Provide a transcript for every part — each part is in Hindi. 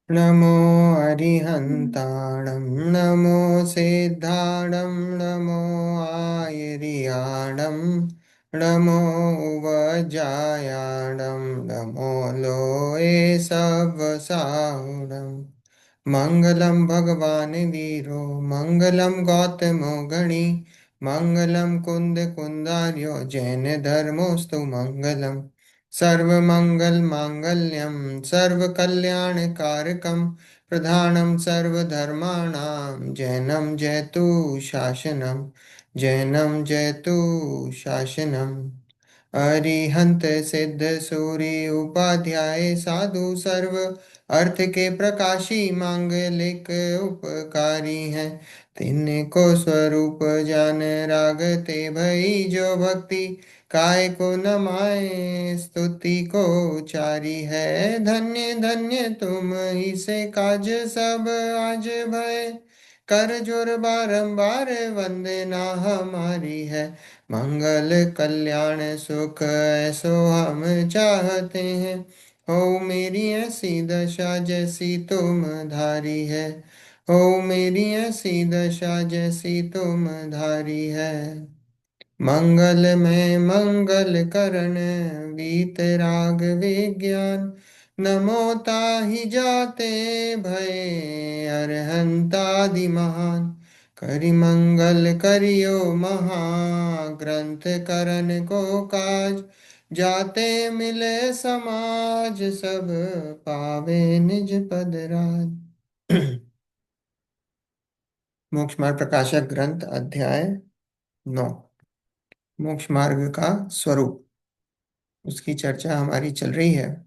नमो अरिहन्ताणं नमो सिद्धाणं नमो आयर्याणं नमो वज्रायाणं नमो लोये सवसाहुणं मङ्गलं भगवान् वीरो मङ्गलं गौतमो गणी मङ्गलं कुन्दकुन्दार्यो जैनधर्मोऽस्तु मङ्गलम् सर्वमङ्गलमाङ्गल्यं सर्वकल्याणकारकं प्रधानं सर्वधर्माणां जैनं जयतु शासनम् अरिहंत सिद्ध सूर्य उपाध्याय साधु सर्व अर्थ के प्रकाशी मांगलिक उपकारी हैं। तिनको स्वरूप जान रागते भई जो भक्ति काय को नमाए स्तुति को उचारी है। धन्य धन्य तुम ही से काज सब आज भय कर जोर बारंबार वंदना हमारी है। मंगल कल्याण सुख ऐसो हम चाहते हैं। हो मेरी ऐसी दशा जैसी तुम धारी है। हो मेरी ऐसी दशा जैसी तुम धारी है। मंगल में मंगल करण वीतराग विज्ञान नमो ताहि जाते भय अरहंतादि महान। करि मंगल करियो महाग्रंथ करण को काज जाते मिले समाज सब पावे निज पद राज। मोक्ष मार्ग प्रकाशक ग्रंथ अध्याय 9 मोक्ष मार्ग का स्वरूप, उसकी चर्चा हमारी चल रही है।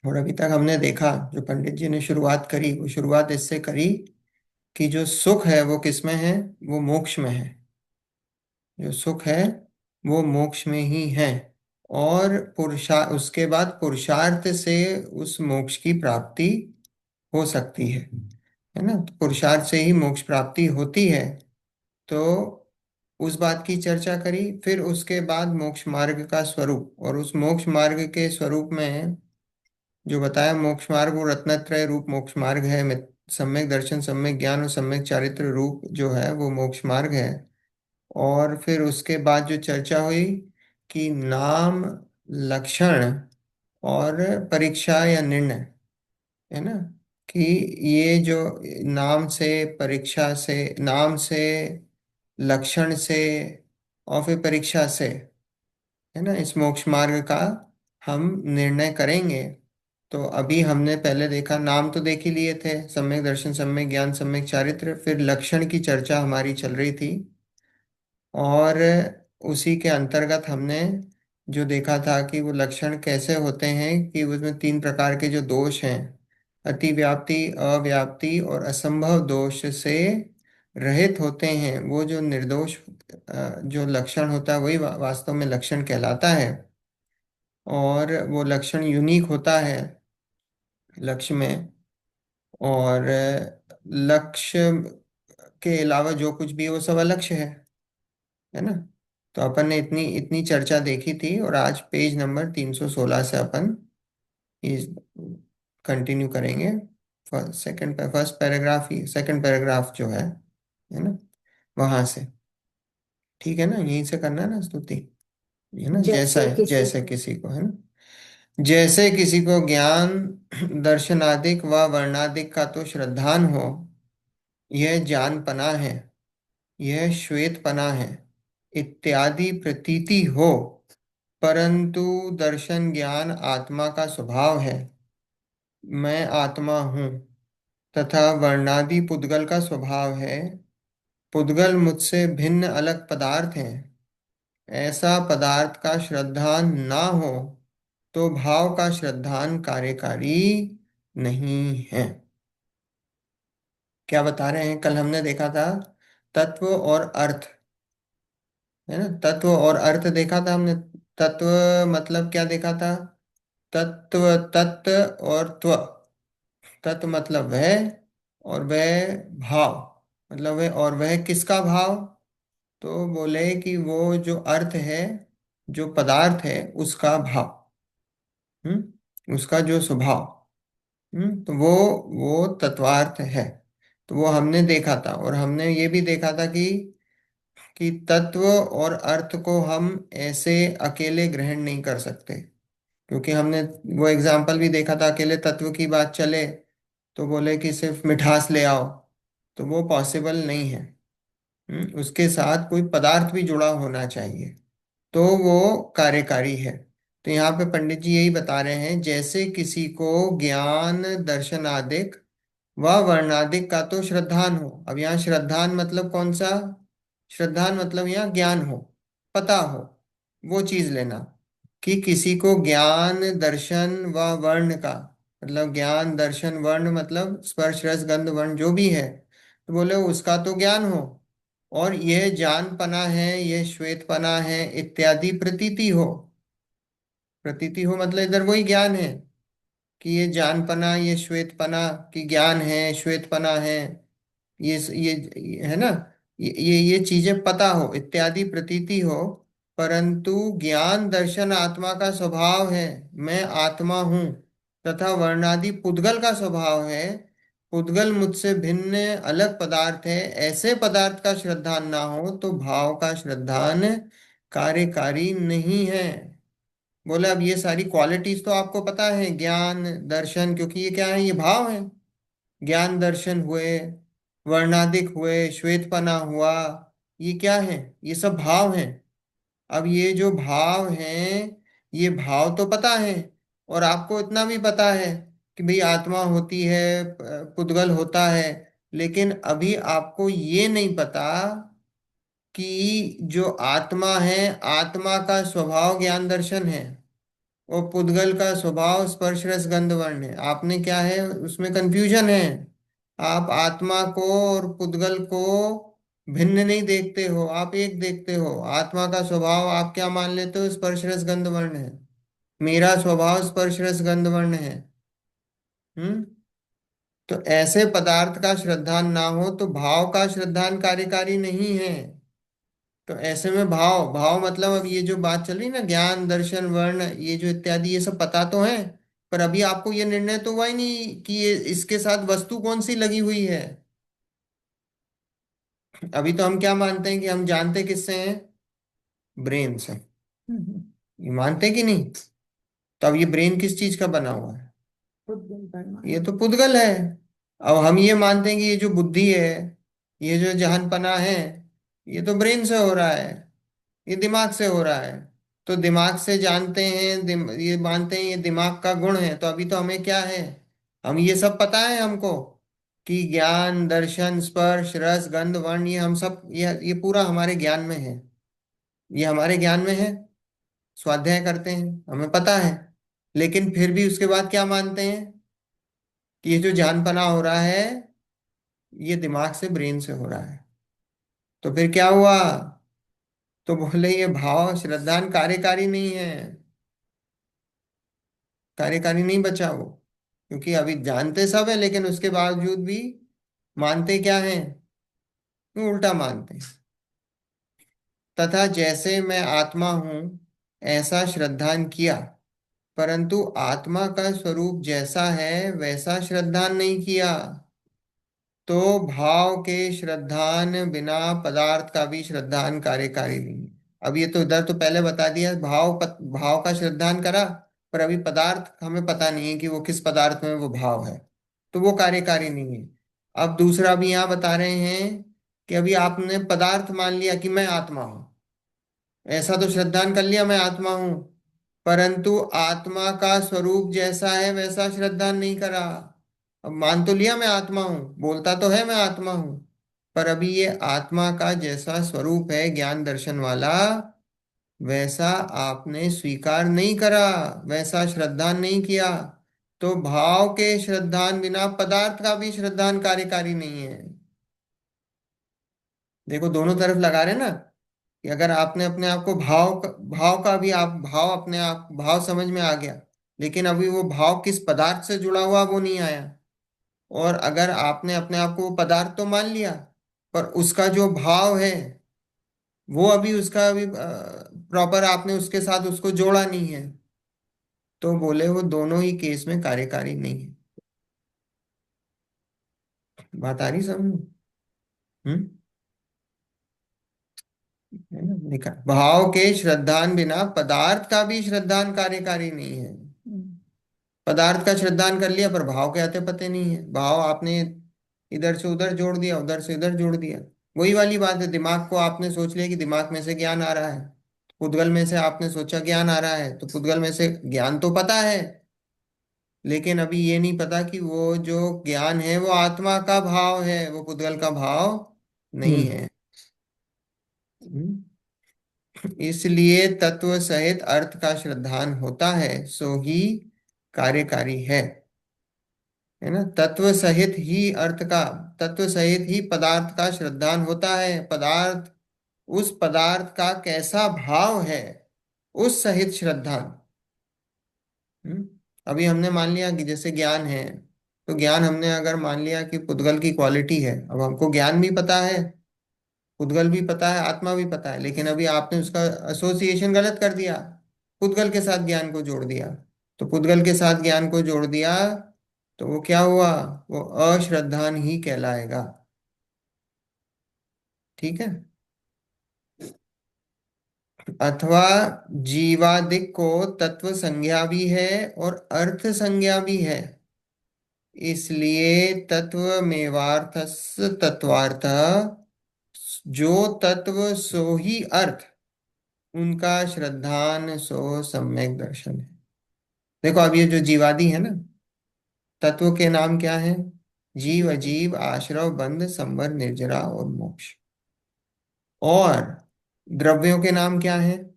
और अभी तक हमने देखा, जो पंडित जी ने शुरुआत करी, वो शुरुआत इससे करी कि जो सुख है वो किस में है, वो मोक्ष में है। जो सुख है वो मोक्ष में ही है। और उसके बाद पुरुषार्थ से उस मोक्ष की प्राप्ति हो सकती है ना। तो पुरुषार्थ से ही मोक्ष प्राप्ति होती है। तो उस बात की चर्चा करी। फिर उसके बाद मोक्ष मार्ग का स्वरूप, और उस मोक्ष मार्ग के स्वरूप में जो बताया, मोक्ष मार्ग वो रत्नत्रय रूप मोक्ष मार्ग है। सम्यक दर्शन, सम्यक ज्ञान और सम्यक चारित्र रूप जो है वो मोक्ष मार्ग है। और फिर उसके बाद जो चर्चा हुई कि नाम, लक्षण और परीक्षा या निर्णय, है ना, कि ये जो नाम से, परीक्षा से, नाम से, लक्षण से और फिर परीक्षा से, है ना, इस मोक्ष मार्ग का हम निर्णय करेंगे। तो अभी हमने पहले देखा, नाम तो देख ही लिए थे, सम्यक दर्शन, सम्यक ज्ञान, सम्यक चारित्र। फिर लक्षण की चर्चा हमारी चल रही थी। और उसी के अंतर्गत हमने जो देखा था कि वो लक्षण कैसे होते हैं, कि उसमें 3 प्रकार के जो दोष हैं, अतिव्याप्ति, अव्याप्ति और असंभव दोष से रहित होते हैं। वो जो निर्दोष जो लक्षण होता है वही वास्तव में लक्षण कहलाता है। और वो लक्षण यूनिक होता है लक्ष्य में। और लक्ष्य के अलावा जो कुछ भी है वो सब अलक्ष्य है ना। तो अपन ने इतनी इतनी चर्चा देखी थी, और आज पेज नंबर 316 से अपन इस कंटिन्यू करेंगे। फर्स्ट पैराग्राफ ही, सेकंड पैराग्राफ जो है ना, वहां से। ठीक है ना, यहीं से करना है ना स्तुति, है ना। जैसा जैसे है, किसी जैसे को। किसी को, है ना। जैसे किसी को ज्ञान दर्शनादिक व वर्णादिक का तो श्रद्धान हो, यह जान पना है, यह श्वेत पना है इत्यादि प्रतीति हो, परंतु दर्शन ज्ञान आत्मा का स्वभाव है। मैं आत्मा हूँ, तथा वर्णादि पुद्गल का स्वभाव है। पुद्गल मुझसे भिन्न अलग पदार्थ हैं। ऐसा पदार्थ का श्रद्धान ना हो तो भाव का श्रद्धान कार्यकारी नहीं है। क्या बता रहे हैं, कल हमने देखा था तत्व और अर्थ, है ना। तत्व और अर्थ देखा था हमने। तत्व मतलब क्या देखा था, तत्व, तत्व और त्व। तत्व मतलब वह, और वह भाव मतलब वह, और वह किसका भाव। तो बोले कि वो जो अर्थ है, जो पदार्थ है, उसका भाव, उसका जो स्वभाव, तो वो तत्वार्थ है। तो वो हमने देखा था, और हमने ये भी देखा था कि तत्व और अर्थ को हम ऐसे अकेले ग्रहण नहीं कर सकते। क्योंकि हमने वो एग्जाम्पल भी देखा था, अकेले तत्व की बात चले तो बोले कि सिर्फ मिठास ले आओ, तो वो पॉसिबल नहीं है। उसके साथ कोई पदार्थ भी जुड़ा होना चाहिए, तो वो कार्यकारी है। तो यहाँ पे पंडित जी यही बता रहे हैं, जैसे किसी को ज्ञान दर्शन आदिक व वर्णादिक का तो श्रद्धान हो। अब यहाँ श्रद्धान मतलब कौन सा? श्रद्धान मतलब यहाँ ज्ञान हो, पता हो, वो चीज लेना। कि किसी को ज्ञान दर्शन व वर्ण का, मतलब ज्ञान दर्शन वर्ण मतलब स्पर्श रस गंध वर्ण जो भी है, तो बोले उसका तो ज्ञान हो, और यह जानपना है, यह श्वेतपना है इत्यादि प्रतीति हो। प्रतीति हो मतलब इधर वही ज्ञान है, कि ये जानपना, ये श्वेतपना, कि ज्ञान है, श्वेतपना है, ये है ना, ये चीजें पता हो इत्यादि प्रतीति हो। परंतु ज्ञान दर्शन आत्मा का स्वभाव है, मैं आत्मा हूँ, तथा वर्णादि पुद्गल का स्वभाव है, पुद्गल मुझसे भिन्न अलग पदार्थ है, ऐसे पदार्थ का श्रद्धान ना हो तो भाव का श्रद्धान कार्यकारी नहीं है। बोले अब ये सारी क्वालिटीज तो आपको पता है, ज्ञान दर्शन, क्योंकि ये क्या है, ये भाव है। ज्ञान दर्शन हुए, वर्णादिक हुए, श्वेतपना हुआ, ये क्या है? ये सब भाव हैं। अब ये जो भाव हैं, ये भाव तो पता है, और आपको इतना भी पता है कि भाई आत्मा होती है, पुद्गल होता है। लेकिन अभी आपको ये नहीं पता कि जो आत्मा है, आत्मा का स्वभाव ज्ञान दर्शन है, और पुद्गल का स्वभाव स्पर्श रस गंध वर्ण है। आपने क्या है, उसमें कंफ्यूजन है। आप आत्मा को और पुद्गल को भिन्न नहीं देखते हो, आप एक देखते हो। आत्मा का स्वभाव आप क्या मान लेते हो? स्पर्श रस गंध वर्ण है। मेरा स्वभाव स्पर्श रस गंध वर्ण है। हम्म तो ऐसे पदार्थ का श्रद्धान ना हो तो भाव का श्रद्धान कार्यकारी नहीं है। तो ऐसे में भाव भाव मतलब, अब ये जो बात चल रही ना, ज्ञान दर्शन वर्ण ये जो इत्यादि, ये सब पता तो है, पर अभी आपको ये निर्णय तो हुआ ही नहीं कि ये इसके साथ वस्तु कौन सी लगी हुई है। अभी तो हम क्या मानते हैं कि हम जानते किससे हैं? ब्रेन से। ये मानते कि नहीं? तो अब ये ब्रेन किस चीज का बना हुआ है? ये तो पुद्गल है। अब हम ये मानते हैं कि ये जो बुद्धि है, ये जो जहानपना है, ये तो ब्रेन से हो रहा है, ये दिमाग से हो रहा है। तो दिमाग से जानते हैं, ये मानते हैं ये दिमाग का गुण है। तो अभी तो हमें क्या है, हम ये सब पता है हमको, कि ज्ञान दर्शन स्पर्श रस गंध वर्ण ये हम सब, ये पूरा हमारे ज्ञान में है। ये हमारे ज्ञान में है, स्वाध्याय करते हैं, हमें पता है। लेकिन फिर भी उसके बाद क्या मानते हैं कि ये जो जानपना हो रहा है, ये दिमाग से, ब्रेन से हो रहा है। तो फिर क्या हुआ? तो बोले ये भाव श्रद्धान कार्यकारी नहीं है। कार्यकारी नहीं बचा वो, क्योंकि अभी जानते सब है, लेकिन उसके बावजूद भी मानते क्या है? वो उल्टा मानते हैं। तथा जैसे मैं आत्मा हूं ऐसा श्रद्धान किया, परंतु आत्मा का स्वरूप जैसा है वैसा श्रद्धान नहीं किया। तो भाव के श्रद्धान बिना पदार्थ का भी श्रद्धान कार्यकारी नहीं है। अब ये तो इधर तो पहले बता दिया, भाव का श्रद्धान करा, पर अभी पदार्थ हमें पता नहीं है कि वो किस पदार्थ में वो भाव है, तो वो कार्यकारी नहीं है। अब दूसरा भी यहाँ बता रहे हैं कि अभी आपने पदार्थ मान लिया कि मैं आत्मा हूं, ऐसा तो श्रद्धान कर लिया मैं आत्मा हूं, परंतु आत्मा का स्वरूप जैसा है वैसा श्रद्धान नहीं करा। अब मान तो लिया मैं आत्मा हूं, बोलता तो है मैं आत्मा हूं, पर अभी ये आत्मा का जैसा स्वरूप है ज्ञान दर्शन वाला, वैसा आपने स्वीकार नहीं करा, वैसा श्रद्धान नहीं किया। तो भाव के श्रद्धान बिना पदार्थ का भी श्रद्धान कार्यकारी नहीं है। देखो दोनों तरफ लगा रहे ना, कि अगर आपने अपने आप को भाव का भी, आप भाव अपने आप भाव समझ में आ गया, लेकिन अभी वो भाव किस पदार्थ से जुड़ा हुआ वो नहीं आया। और अगर आपने अपने आप को वो पदार्थ तो मान लिया, पर उसका जो भाव है, वो अभी उसका अभी प्रॉपर आपने उसके साथ उसको जोड़ा नहीं है, तो बोले वो दोनों ही केस में कार्यकारी नहीं है। बात आ रही समझ? हम्म। है ना, लिखा भाव के श्रद्धान बिना पदार्थ का भी श्रद्धान कार्यकारी नहीं है। पदार्थ का श्रद्धान कर लिया पर भाव के आते पते नहीं है। भाव आपने इधर से उधर जोड़ दिया, उधर से इधर जोड़ दिया। वही वाली बात है, दिमाग को आपने सोच लिया कि दिमाग में से ज्ञान आ रहा है, पुद्गल में से आपने सोचा ज्ञान आ रहा है, तो पुद्गल में से ज्ञान तो पता है, लेकिन अभी ये नहीं पता कि वो जो ज्ञान है वो आत्मा का भाव है, वो पुद्गल का भाव नहीं हम्म। है। हम्म। इसलिए तत्व सहित अर्थ का श्रद्धान होता है, सो ही कार्यकारी है ना। तत्व सहित ही अर्थ का, तत्व सहित ही पदार्थ का श्रद्धान होता है। पदार्थ, उस पदार्थ का कैसा भाव है, उस सहित श्रद्धान। हम्म। अभी हमने मान लिया कि जैसे ज्ञान है, तो ज्ञान हमने अगर मान लिया कि पुद्गल की क्वालिटी है, अब हमको ज्ञान भी पता है, पुद्गल भी पता है, आत्मा भी पता है, लेकिन अभी आपने उसका एसोसिएशन गलत कर दिया, पुद्गल के साथ ज्ञान को जोड़ दिया। तो पुद्गल के साथ ज्ञान को जोड़ दिया, तो वो क्या हुआ, वो अश्रद्धान ही कहलाएगा। ठीक है। अथवा जीवादिक को तत्व संज्ञा भी है और अर्थ संज्ञा भी है, इसलिए तत्व मेवार्थस तत्वार्थ, जो तत्व सो ही अर्थ, उनका श्रद्धान सो सम्यक दर्शन है। देखो अब ये जो जीवादि है ना, तत्व के नाम क्या है? जीव, अजीव, आश्रव, बंध, संवर, निर्जरा और मोक्ष। और द्रव्यों के नाम क्या है?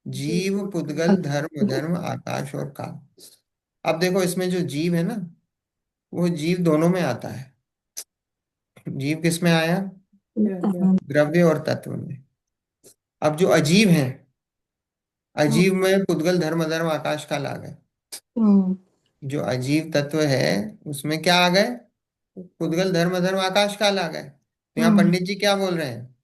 जीव, पुद्गल, धर्म, धर्म, आकाश और काल। अब देखो इसमें जो जीव है ना, वो जीव दोनों में आता है। जीव किस में आया? द्रव्य और तत्व में। अब जो अजीव है, अजीव में पुद्गल, धर्म, धर्म, आकाश, काल आ गए। हम्म। जो अजीव तत्व है उसमें क्या आ गए? पुद्गल, धर्म, धर्म, आकाश, काल आ गए। तो यहाँ हम्म। पंडित जी क्या बोल रहे हैं?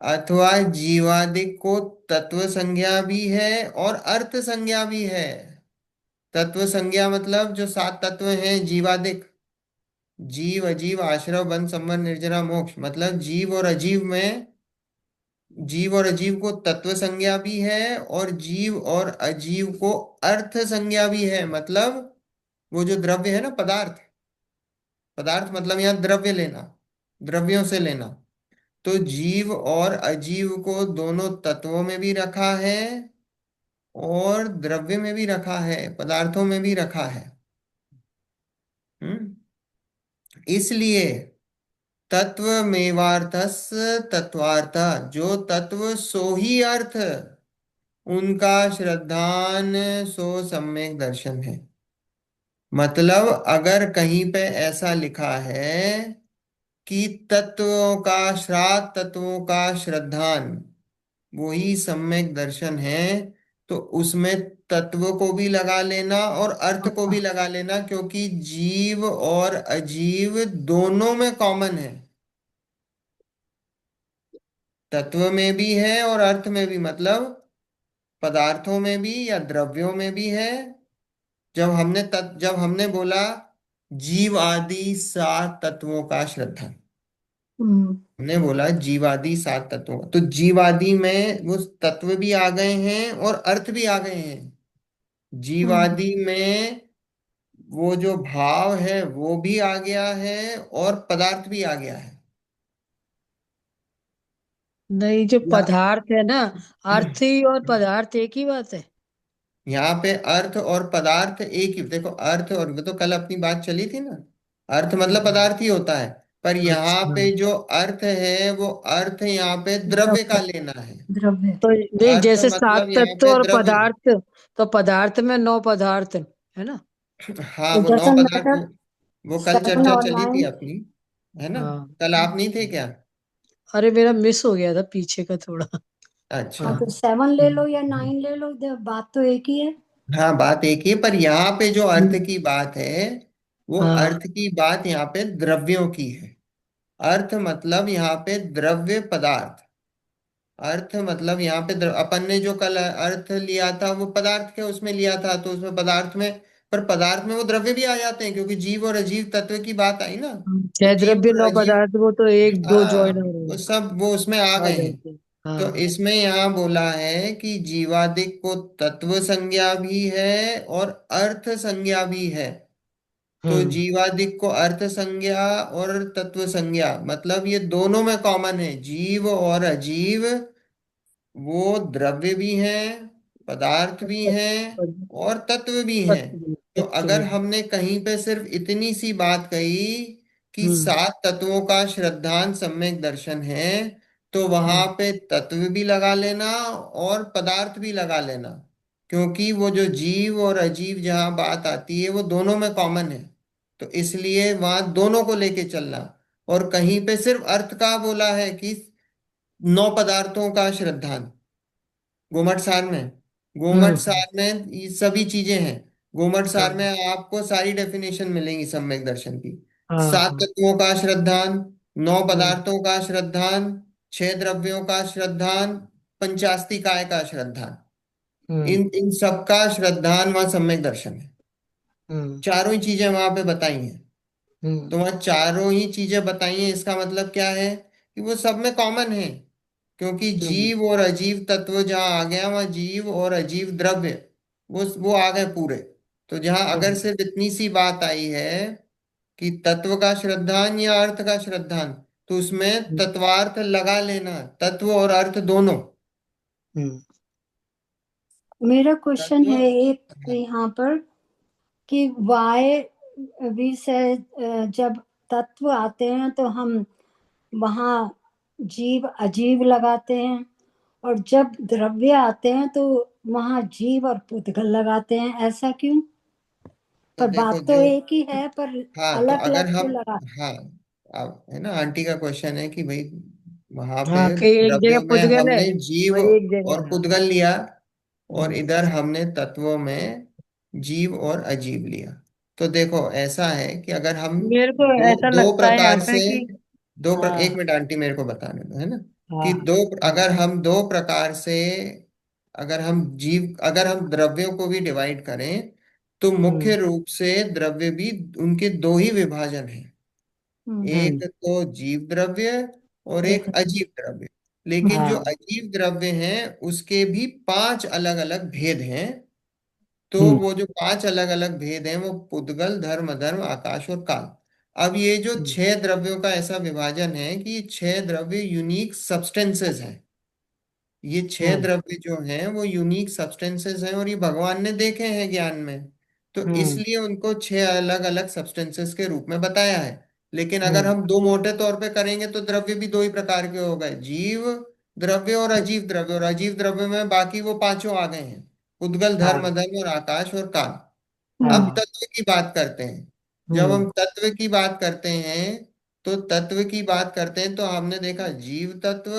अथवा जीवादिक को तत्व संज्ञा भी है और अर्थ संज्ञा भी है। तत्व संज्ञा मतलब जो सात तत्व हैं जीवादिक, जीव, अजीव, आश्रव, बंध, संवर, निर्जरा, मोक्ष, मतलब जीव और अजीव में, जीव और अजीव को तत्व संज्ञा भी है और जीव और अजीव को अर्थ संज्ञा भी है। मतलब वो जो द्रव्य है ना, पदार्थ, पदार्थ मतलब यहाँ द्रव्य लेना, द्रव्यों से लेना। तो जीव और अजीव को दोनों तत्वों में भी रखा है और द्रव्य में भी रखा है, पदार्थों में भी रखा है। हम्म। इसलिए तत्व मेवार्थस तत्वार्थ, जो तत्व सो ही अर्थ, उनका श्रद्धान सो सम्यक दर्शन है। मतलब अगर कहीं पे ऐसा लिखा है कि तत्वों का, श्राद्ध तत्वों का श्रद्धान वही सम्यक दर्शन है, तो उसमें तत्व को भी लगा लेना और अर्थ को भी लगा लेना, क्योंकि जीव और अजीव दोनों में कॉमन है। तत्व में भी है और अर्थ में भी, मतलब पदार्थों में भी या द्रव्यों में भी है। जब हमने बोला जीव आदि सात तत्वों का श्रद्धा, हम्म। हमने बोला जीवादि सात तत्वों का, तो जीवादि में वो तत्व भी आ गए हैं और अर्थ भी आ गए हैं। हम्म। जीवादि में वो जो भाव है वो भी आ गया है और पदार्थ भी आ गया है। नहीं, जो या पदार्थ है ना, अर्थ ही और पदार्थ एक ही बात है। यहाँ पे अर्थ और पदार्थ एक ही, देखो अर्थ, और वो तो कल अपनी बात चली थी ना, अर्थ मतलब हम्म। पदार्थ ही होता है। पर यहाँ अच्छा। पे जो अर्थ है वो अर्थ यहाँ पे द्रव्य का द्रव्य। लेना है। द्रव्य तो नहीं, अर्थ जैसे सात मतलब यहाँ तत्व पे और द्रव्य। पदार्थ, तो पदार्थ में नौ पदार्थ है ना। हाँ It वो नौ doesn't पदार्थ, matter वो कल seven चर्चा or चली थी nine. अपनी, है ना। हाँ। कल आप नहीं थे क्या? अरे मेरा मिस हो गया था पीछे का थोड़ा। अच्छा। हाँ, तो 7 ले लो या 9 ले लो, बात तो एक ही है। हाँ बात एक ही है, पर यहाँ पे जो अर्थ हम्म। की बात है, वो हाँ। अर्थ की बात यहाँ पे द्रव्यों की है। अर्थ मतलब यहाँ पे द्रव्य पदार्थ। अर्थ मतलब यहाँ पे अपन ने जो कल अर्थ लिया था वो पदार्थ के उसमें लिया था, तो उसमें पदार्थ में पर पदार्थ में वो द्रव्य भी आ जाते हैं, क्योंकि जीव और अजीव तत्व की बात आई ना। तो छह जीव द्रव्य और नौ अजीव, पदार्थ, वो तो एक दो हाँ, जॉइन हो रहे वो हैं, सब वो उसमें आ आ गए हैं। जाते हैं। तो हाँ। इसमें यहाँ बोला है कि जीवादिक को तत्व संज्ञा भी है और अर्थ संज्ञा भी है। तो हम्म। जीवादिक को अर्थ संज्ञा और तत्व संज्ञा, मतलब ये दोनों में कॉमन है, जीव और अजीव। वो द्रव्य भी हैं, पदार्थ भी हैं, और तत्व भी हैं। तो तत्व अगर भी। हमने कहीं पे सिर्फ इतनी सी बात कही कि हम्म। 7 तत्वों का श्रद्धांत सम्यक दर्शन है, तो वहां हम्म। पे तत्व भी लगा लेना और पदार्थ भी लगा लेना, क्योंकि वो जो जीव और अजीव जहाँ बात आती है वो दोनों में कॉमन है। तो इसलिए वहां दोनों को लेके चलना। और कहीं पे सिर्फ अर्थ का बोला है कि 9 पदार्थों का श्रद्धांत, गोमट सार में। गोमट हम्म। सार में ये सभी चीजें हैं। गोमट सार में हाँ। आपको सारी डेफिनेशन मिलेंगी सम्यक दर्शन की। हाँ। सात हाँ। तत्वों का श्रद्धान, नौ हम्म। पदार्थों का श्रद्धान, 6 द्रव्यों का श्रद्धान, पंचास्ति काय का श्रद्धान। हम्म। इन इन सबका श्रद्धान वहां सम्यक दर्शन है। हम्म। चारों ही चीजें वहां पे बताई हैं। हम्म। तो वहाँ चारों ही चीजें बताई हैं, इसका मतलब क्या है कि वो सब में कॉमन है। क्योंकि हम्म। जीव और अजीव तत्व जहाँ आ गया, वहाँ जीव और अजीव द्रव्य वो आ गए पूरे। तो जहाँ अगर हम्म। सिर्फ इतनी सी बात आई है कि तत्व का श्रद्धान या अर्थ का श्रद्धान, तो उसमें हम्म। तत्वार्थ लगा लेना, तत्व और अर्थ दोनों। हम्म। मेरा क्वेश्चन तत्व, है एक यहाँ पर कि वाय भी से जब तत्व आते हैं तो हम वहाँ जीव अजीव लगाते हैं, और जब द्रव्य आते हैं तो वहाँ जीव और पुद्गल लगाते हैं, ऐसा क्यों? तो पर देखो बात तो जो, एक ही है, पर हाँ तो अलग अगर अलग हम, क्यों लगा? हाँ, अब है ना आंटी का क्वेश्चन है कि भाई वहां पे हाँ, कि एक जगह द्रव्यों में पुद्गल है हमने जीव और एक और जगह। हाँ। पुद्गल लिया, और हम्म। इधर हमने तत्वों में जीव और अजीव लिया। तो देखो ऐसा है कि अगर हम मेरे को दो ऐसा दो लगता है यहाँ प्रकार पे से, कि एक हाँ। मिनट आंटी मेरे को बताने दो, है ना, कि हाँ। दो, हाँ। अगर हम दो प्रकार से, अगर हम द्रव्यों को भी डिवाइड करें, तो मुख्य हम्म। रूप से द्रव्य भी, उनके दो ही विभाजन हैं। हम्म। एक तो जीव द्रव्य और एक। एक अजीव द्रव्य। लेकिन जो हाँ। अजीव द्रव्य हैं उसके भी 5 अलग अलग भेद हैं। तो हम्म। वो जो 5 अलग अलग भेद हैं वो पुद्गल, धर्म, अधर्म, आकाश और काल। अब ये जो हम्म। 6 द्रव्यों का ऐसा विभाजन है कि ये 6 द्रव्य यूनिक सब्सटेंसेस हैं। ये छह हम्म। द्रव्य जो हैं वो यूनिक सब्सटेंसेस हैं, और ये भगवान ने देखे हैं ज्ञान में। तो हम्म। इसलिए उनको 6 अलग अलग सब्सटेंसेस के रूप में बताया है। लेकिन अगर हम्म। हम दो मोटे तौर पे करेंगे तो द्रव्य भी दो ही प्रकार के हो गए, जीव द्रव्य और अजीव द्रव्य। और अजीव द्रव्य में बाकी वो पांचों आ गए हैं, उद्गल, धर्म, हाँ। अधर्म और आकाश और काल। अब हाँ। तत्व की बात करते हैं। जब हम्म। हम तत्व की बात करते हैं, तो तत्व की बात करते हैं तो हमने देखा जीव तत्व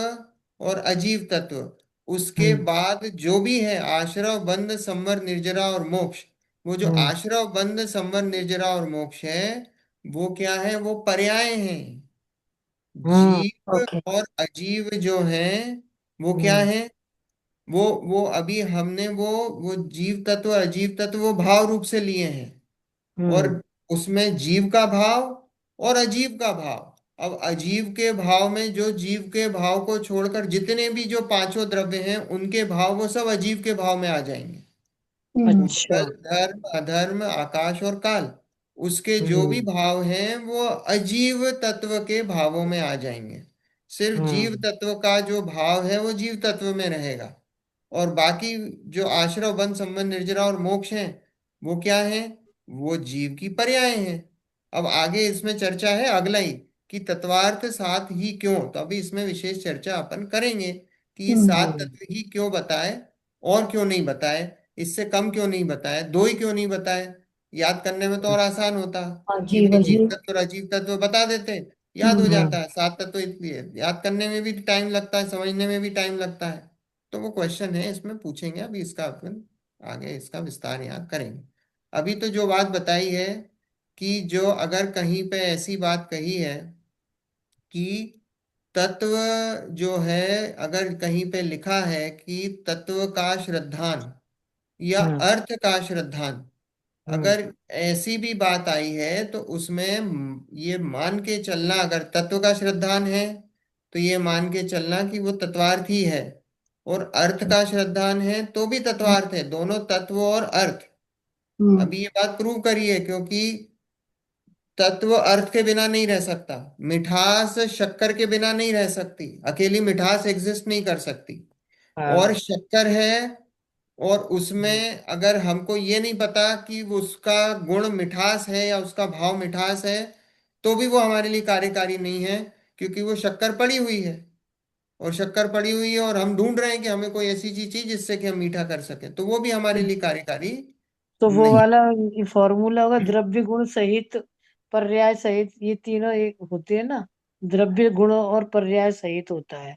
और अजीव तत्व। उसके हम्म। बाद जो भी है आश्रव, बंध, संवर, निर्जरा और मोक्ष। वो जो हम्म। आश्रव, बंध, संवर, निर्जरा और मोक्ष है, वो क्या है, वो पर्याय हैं। जीव ओके। और अजीव जो हैं वो क्या हम्म। है, वो अभी हमने वो जीव तत्व अजीव तत्व वो भाव रूप से लिए हैं। और हम्म। उसमें जीव का भाव और अजीव का भाव। अब अजीव के भाव में जो जीव के भाव को छोड़कर जितने भी जो पांचों द्रव्य हैं उनके भाव वो सब अजीव के भाव में आ जाएंगे। अच्छा। उत्पल, धर्म, अधर्म, आकाश और काल, उसके जो भी हम्म। भाव हैं वो अजीव तत्व के भावों में आ जाएंगे। सिर्फ जीव हम्म। तत्व का जो भाव है वो जीव तत्व में रहेगा। और बाकी जो आश्रव, बंध, संबंध, निर्जरा और मोक्ष हैं, वो क्या है, वो जीव की पर्याय हैं। अब आगे इसमें चर्चा है अगला ही, कि तत्वार्थ सात ही क्यों। तो अभी इसमें विशेष चर्चा अपन करेंगे कि ये सात हम्म। तत्व ही क्यों बताए, और क्यों नहीं बताए, इससे कम क्यों नहीं बताए, दो ही क्यों नहीं बताए। याद करने में तो और आसान होता कि अजीब भाई जीव अजीब। तत्व और अजीव तत्व बता देते, याद हो हम्म। जाता है। 7 तत्व इसलिए याद करने में भी टाइम लगता है, समझने में भी टाइम लगता है। तो वो क्वेश्चन है, इसमें पूछेंगे, अभी इसका अपन आगे इसका विस्तार यहाँ करेंगे। अभी तो जो बात बताई है कि जो अगर कहीं पे ऐसी बात कही है कि तत्व जो है, अगर कहीं पे लिखा है कि तत्व का श्रद्धान या हम्म। अर्थ का श्रद्धान, हम्म। अगर ऐसी भी बात आई है तो उसमें ये मान के चलना, अगर तत्व का श्रद्धान है तो ये मान के चलना कि वो तत्वार्थ ही है, और अर्थ का श्रद्धान है तो भी तत्वार्थ है, दोनों तत्व और अर्थ। हम्म। अभी ये बात प्रूव करिए, क्योंकि तत्व अर्थ के बिना नहीं रह सकता, मिठास शक्कर के बिना नहीं रह सकती, अकेली मिठास एग्जिस्ट नहीं कर सकती। और हाँ। शक्कर है, और हम्म। उसमें अगर हमको ये नहीं पता कि वो उसका गुण मिठास है या उसका भाव मिठास है, तो भी वो हमारे लिए कार्यकारी नहीं है, क्योंकि वो शक्कर पड़ी हुई है। और शक्कर पड़ी हुई है और हम ढूंढ रहे हैं कि हमें कोई ऐसी चीज चाहिए जिससे कि हम मीठा कर सकें, तो वो भी हमारे लिए कार्यकारी तो वो नहीं। वाला फॉर्मूला होगा, द्रव्य गुण सहित पर्याय सहित, ये तीनों एक होते हैं ना। द्रव्य गुण और पर्याय सहित होता है।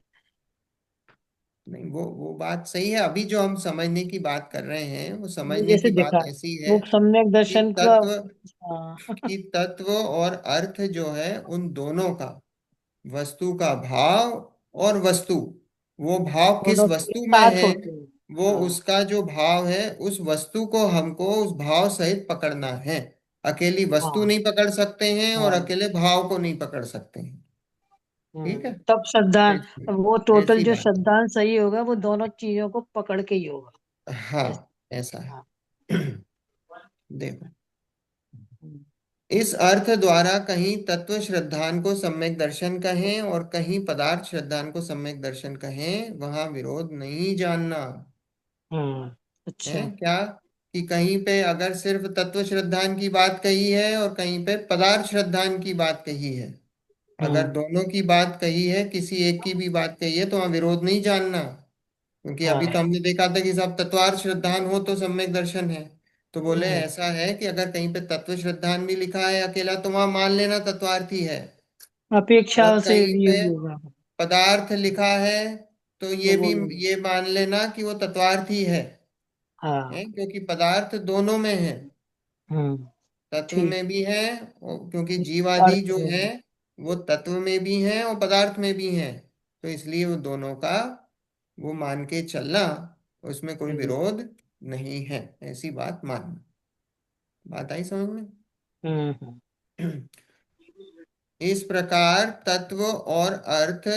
नहीं, वो बात सही है। अभी जो हम समझने की बात कर रहे हैं वो वो समझने जैसे की देखा, बात ऐसी है वो सम्यक कि दर्शन का। तत्व हाँ। कि तत्व और अर्थ जो है उन दोनों का, वस्तु का भाव और वस्तु, वो भाव किस दोनों एक वस्तु में साथ है, होते हैं। वो हाँ। उसका जो भाव है उस वस्तु को हमको उस भाव सहित पकड़ना है। अकेली वस्तु हाँ। नहीं पकड़ सकते हैं और हाँ। अकेले भाव को नहीं पकड़ सकते हैं। ठीक है। तब श्रद्धान, ऐसी वो टोटल ऐसी जो बात है। श्रद्धान सही होगा वो दोनों चीजों को पकड़ के ही होगा। ऐसा। हाँ, ऐसा हाँ। है। देखो, हम्म। इस अर्थ द्वारा कहीं तत्व श्रद्धान को सम्यक दर्शन कहें और कहीं पदार्थ श्रद्धान को सम्यक दर्शन कहें, वहां विरोध नहीं जानना है। अच्छा। क्या कि कहीं पे अगर सिर्फ तत्व श्रद्धान की बात कही है और कहीं पे पदार्थ श्रद्धान की बात कही है, अगर हम्म। दोनों की बात कही है, किसी एक की भी बात कही है, तो वहां विरोध नहीं जानना। क्योंकि अभी तो हाँ। हमने देखा था कि सब तत्वार्थ श्रद्धान हो तो सम्यक दर्शन है। तो बोले हम्म। ऐसा है कि अगर कहीं पे तत्व श्रद्धान भी लिखा है अकेला, तो वहां मान लेना तत्वार्थ ही है। अपेक्षा अगर से कहीं ये पे भी होगा। पदार्थ लिखा है तो तो ये भी, बोलो। ये मान लेना कि वो तत्वार्थ ही है, हाँ। क्योंकि पदार्थ दोनों में है, हम्म। तत्व ठीक। में भी है, और क्योंकि जीवादि अर्थ जो में है भी। वो तत्व में भी है और पदार्थ में भी है, तो इसलिए वो दोनों का वो मान के चलना, उसमें कोई हम्म। विरोध नहीं है, ऐसी बात मानना। बात आई समझ में? हम्म। इस प्रकार तत्व और अर्थ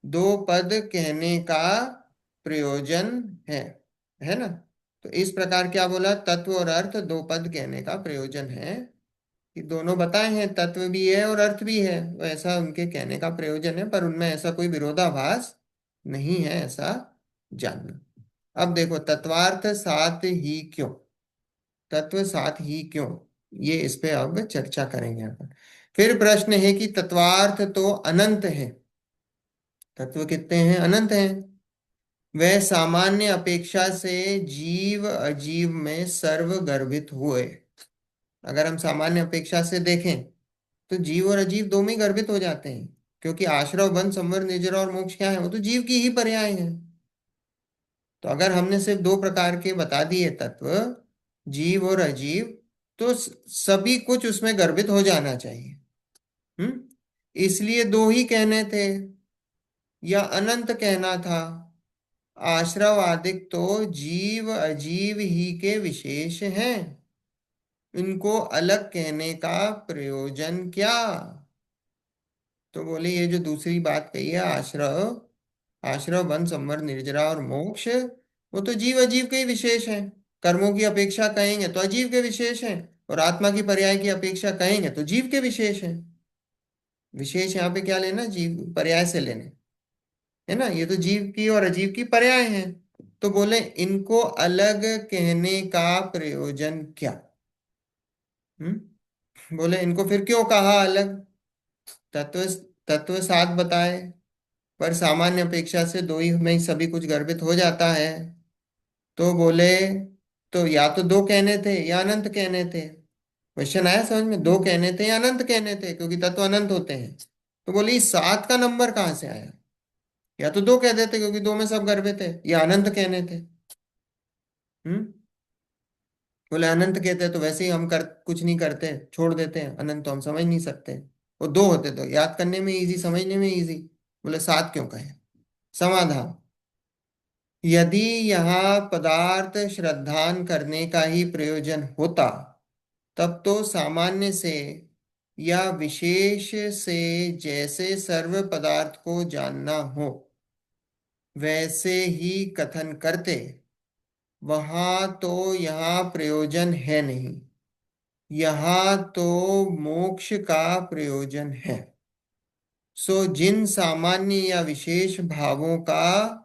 दो पद कहने का प्रयोजन है है ना? तो इस प्रकार क्या बोला, तत्व और अर्थ दो पद कहने का प्रयोजन है, कि दोनों बताए हैं, तत्व भी है और अर्थ भी है, तो ऐसा उनके कहने का प्रयोजन है, पर उनमें ऐसा कोई विरोधाभास नहीं है, ऐसा जानना। अब देखो, तत्वार्थ साथ ही क्यों, तत्व साथ ही क्यों, ये इस पे अब चर्चा करेंगे अपन। फिर प्रश्न है कि तत्वार्थ तो अनंत है, तत्व कितने हैं, अनंत हैं, वह सामान्य अपेक्षा से जीव अजीव में सर्वगर्भित हुए। अगर हम सामान्य अपेक्षा से देखें तो जीव और अजीव दो में ही गर्भित हो जाते हैं, क्योंकि आश्रव बंध संवर निर्जरा और मोक्ष क्या है, वो तो जीव की ही पर्याय है। तो अगर हमने सिर्फ दो प्रकार के बता दिए तत्व, जीव और अजीव, तो सभी कुछ उसमें गर्भित हो जाना चाहिए। इसलिए दो ही कहने थे या अनंत कहना था। आश्रव आदिक तो जीव अजीव ही के विशेष हैं, इनको अलग कहने का प्रयोजन क्या? तो बोले ये जो दूसरी बात कही है, आश्रव, आश्रव बन संवर निर्जरा और मोक्ष, वो तो जीव अजीव के ही विशेष हैं। कर्मों की अपेक्षा कहेंगे तो अजीव के विशेष हैं, और आत्मा की पर्याय की अपेक्षा कहेंगे तो जीव के विशेष हैं। विशेष यहाँ पे क्या लेना, जीव पर्याय से लेने, है ना? ये तो जीव की और अजीव की पर्याय हैं। तो बोले इनको अलग कहने का प्रयोजन क्या? बोले इनको फिर क्यों कहा अलग? तत्व तत्व सात बताए, पर सामान्य अपेक्षा से दो ही में ही सभी कुछ गर्भित हो जाता है। तो बोले तो या तो दो कहने थे या अनंत कहने थे। क्वेश्चन आया समझ में, दो कहने थे या अनंत कहने थे, क्योंकि तत्व अनंत होते हैं। तो बोले इस सात का नंबर कहाँ से आया? या तो दो कह देते क्योंकि दो में सब गर्भित है, या अनंत कहने थे। हम्म बोले अनंत कहते हैं तो वैसे ही हम कर कुछ नहीं करते, छोड़ देते हैं, अनंत तो हम समझ नहीं सकते। वो दो होते तो याद करने में इजी, समझने में इजी। बोले सात क्यों कहे? समाधान, यदि यहाँ पदार्थ श्रद्धान करने का ही प्रयोजन होता तब तो सामान्य से या विशेष से जैसे सर्व पदार्थ को जानना हो वैसे ही कथन करते, वहां तो यहाँ प्रयोजन है नहीं, यहाँ तो मोक्ष का प्रयोजन है। सो जिन सामान्य या विशेष भावों का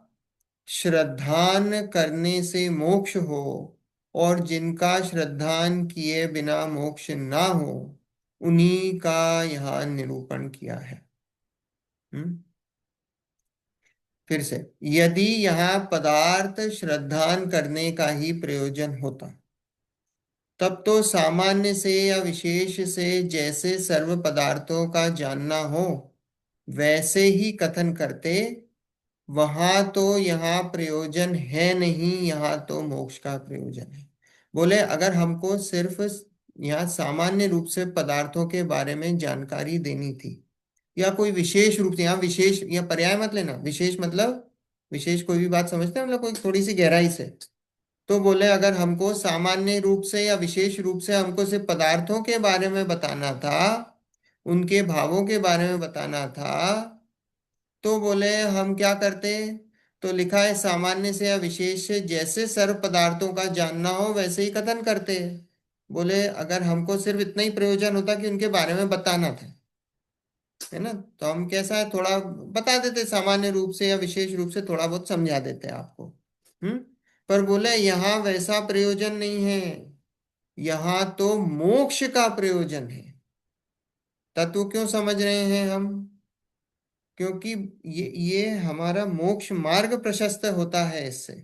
श्रद्धान करने से मोक्ष हो और जिनका श्रद्धान किए बिना मोक्ष ना हो, उन्हीं का यहाँ निरूपण किया है। हम्म फिर से, यदि यहाँ पदार्थ श्रद्धान करने का ही प्रयोजन होता, तब तो सामान्य से या विशेष से जैसे सर्व पदार्थों का जानना हो वैसे ही कथन करते, वहां तो यहाँ प्रयोजन है नहीं, यहाँ तो मोक्ष का प्रयोजन है। बोले अगर हमको सिर्फ यहाँ सामान्य रूप से पदार्थों के बारे में जानकारी देनी थी, या कोई विशेष रूप से, यहाँ विशेष या पर्याय मत लेना, विशेष मतलब विशेष कोई भी बात समझते हैं मतलब कोई थोड़ी सी गहराई से, तो बोले अगर हमको सामान्य रूप से या विशेष रूप से हमको सिर्फ पदार्थों के बारे में बताना था, उनके भावों के बारे में बताना था, तो बोले हम क्या करते, तो लिखा है सामान्य से या विशेष से जैसे सर्व पदार्थों का जानना हो वैसे ही कथन करते हैं। बोले अगर हमको सिर्फ इतना ही प्रयोजन होता कि उनके बारे में बताना था, है ना, तो हम कैसा है थोड़ा बता देते, सामान्य रूप से या विशेष रूप से थोड़ा बहुत समझा देते आपको। हम्म पर बोले यहाँ वैसा प्रयोजन नहीं है, यहाँ तो मोक्ष का प्रयोजन है। तत्व क्यों समझ रहे हैं हम, क्योंकि ये हमारा मोक्ष मार्ग प्रशस्त होता है इससे,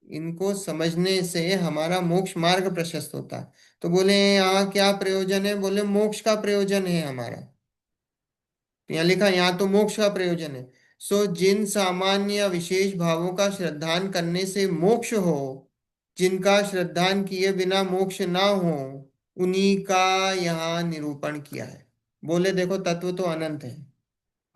इनको समझने से हमारा मोक्ष मार्ग प्रशस्त होता है। तो बोले यहाँ क्या प्रयोजन है, बोले मोक्ष का प्रयोजन है हमारा। तो यहाँ लिखा यहाँ तो मोक्ष का प्रयोजन है। सो जिन सामान्य या विशेष भावों का श्रद्धान करने से मोक्ष हो, जिनका श्रद्धान किए बिना मोक्ष ना हो, उन्हीं का यहाँ निरूपण किया है। बोले देखो तत्व तो अनंत है,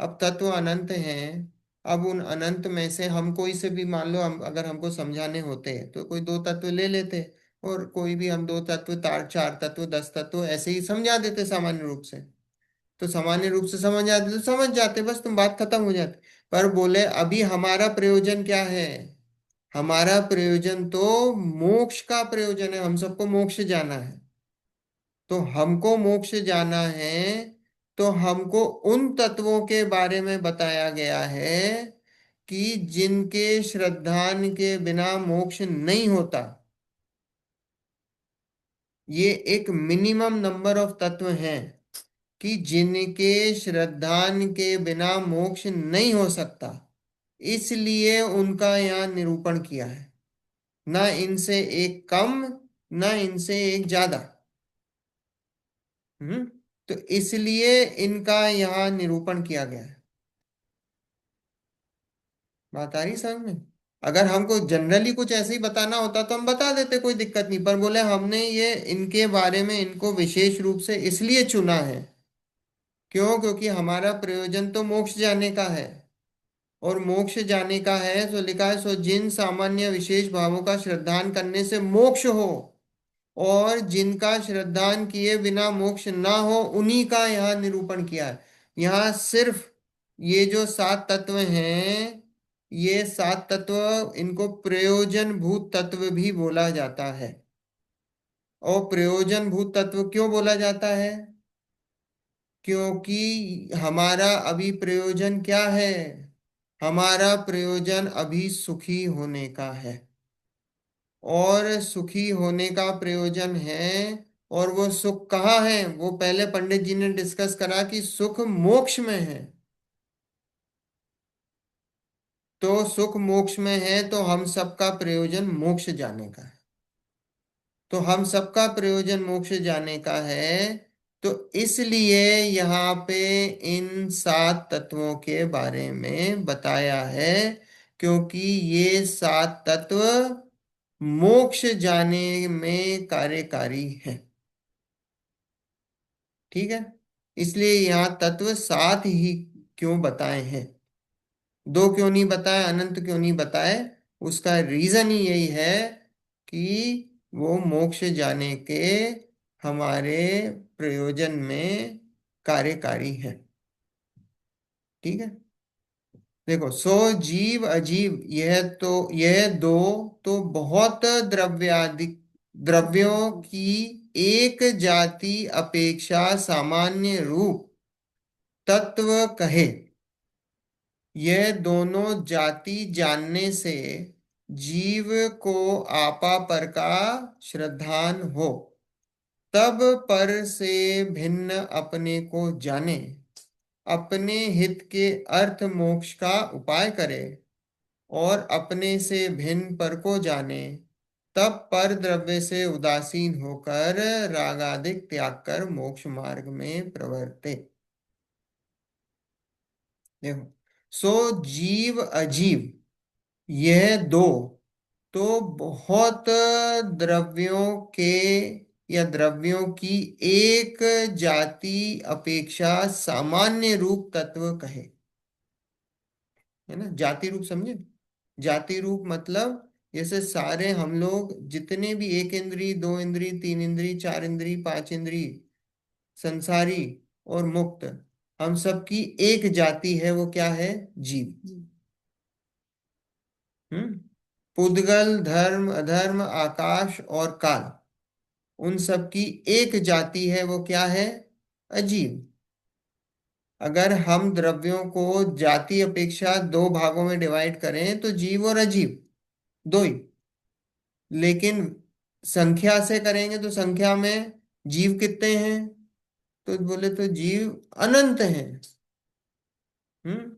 अब तत्व अनंत हैं, अब उन अनंत में से हम कोई से भी मान लो, हम अगर हमको समझाने होते हैं तो कोई दो तत्व ले लेते, और कोई भी हम दो तत्व, तार चार तत्व, 10 तत्व ऐसे ही समझा देते सामान्य रूप से, तो सामान्य रूप से समझ आते तो समझ जाते, बस तुम बात खत्म हो जाती। पर बोले अभी हमारा प्रयोजन क्या है, हमारा प्रयोजन तो मोक्ष का प्रयोजन है, हम सबको मोक्ष जाना है। तो हमको मोक्ष जाना है, तो हमको उन तत्वों के बारे में बताया गया है कि जिनके श्रद्धान के बिना मोक्ष नहीं होता। ये एक मिनिमम नंबर ऑफ तत्व हैं कि जिनके श्रद्धान के बिना मोक्ष नहीं हो सकता, इसलिए उनका यहाँ निरूपण किया है। ना इनसे एक कम, ना इनसे एक ज्यादा। हम्म तो इसलिए इनका यहाँ निरूपण किया गया है। बात आ रही समझ में। अगर हमको जनरली कुछ ऐसे ही बताना होता तो हम बता देते, कोई दिक्कत नहीं, पर बोले हमने ये इनके बारे में इनको विशेष रूप से इसलिए चुना है, क्यों, क्योंकि हमारा प्रयोजन तो मोक्ष जाने का है, और मोक्ष जाने का है तो लिखा है सो जिन सामान्य विशेष भावों का श्रद्धान करने से मोक्ष हो और जिनका श्रद्धान किए बिना मोक्ष ना हो, उन्हीं का यहाँ निरूपण किया है। यहाँ सिर्फ ये जो 7 तत्व हैं, ये 7 तत्व, इनको प्रयोजन भूत तत्व भी बोला जाता है। और प्रयोजन भूत तत्व क्यों बोला जाता है, क्योंकि हमारा अभी प्रयोजन क्या है, हमारा प्रयोजन अभी सुखी होने का है, और सुखी होने का प्रयोजन है। और वो सुख कहाँ है, वो पहले पंडित जी ने डिस्कस करा कि सुख मोक्ष में है। तो सुख मोक्ष में है, तो हम सबका प्रयोजन मोक्ष जाने का है। तो हम सबका प्रयोजन मोक्ष जाने का है, तो इसलिए यहाँ पे इन 7 तत्वों के बारे में बताया है, क्योंकि ये 7 तत्व मोक्ष जाने में कार्यकारी है। ठीक है, इसलिए यहाँ तत्व 7 ही क्यों बताए हैं, दो क्यों नहीं बताए, अनंत क्यों नहीं बताए, उसका रीजन ही यही है कि वो मोक्ष जाने के हमारे प्रयोजन में कार्यकारी है। ठीक है। देखो, सो जीव अजीव, यह दो तो बहुत द्रव्यादि द्रव्यों की एक जाति अपेक्षा सामान्य रूप तत्व कहे। यह दोनों जाति जानने से जीव को आपा पर का श्रद्धान हो, तब पर से भिन्न अपने को जाने, अपने हित के अर्थ मोक्ष का उपाय करे, और अपने से भिन्न पर को जाने, तब पर द्रव्य से उदासीन होकर रागादिक त्याग कर मोक्ष मार्ग में प्रवर्ते। देखो, सो जीव अजीव, यह दो तो बहुत द्रव्यों के या द्रव्यों की एक जाति अपेक्षा सामान्य रूप तत्व कहे। है ना, जाति रूप समझे। जाति रूप मतलब जैसे सारे हम लोग जितने भी एक इंद्री, दो इंद्री, तीन इंद्री, चार इंद्री, पांच इंद्री, संसारी और मुक्त, हम सबकी एक जाति है, वो क्या है? जीव। हम्म। पुद्गल, धर्म, अधर्म, आकाश और काल, उन सब की एक जाति है, वो क्या है? अजीव। अगर हम द्रव्यों को जाति अपेक्षा दो भागों में डिवाइड करें तो जीव और अजीव दो ही। लेकिन संख्या से करेंगे तो संख्या में जीव कितने हैं? तो बोले तो जीव अनंत हैं। हम्म।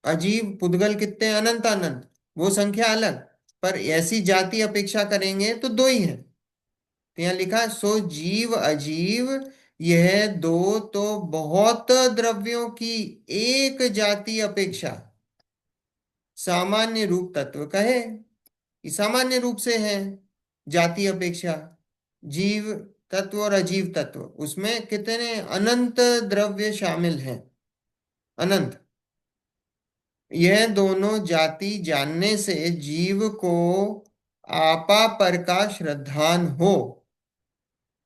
अजीव पुद्गल कितने हैं? अनंत अनंत। वो संख्या अलग, पर ऐसी जाति अपेक्षा करेंगे तो दो ही है। तो यहाँ लिखा है, सो जीव अजीव, यह दो तो बहुत द्रव्यों की एक जाति अपेक्षा सामान्य रूप तत्व कहे। ये सामान्य रूप से है, जाति अपेक्षा। जीव तत्व और अजीव तत्व, उसमें कितने अनंत द्रव्य शामिल हैं, अनंत। यह दोनों जाति जानने से जीव को आपा पर का श्रद्धान हो,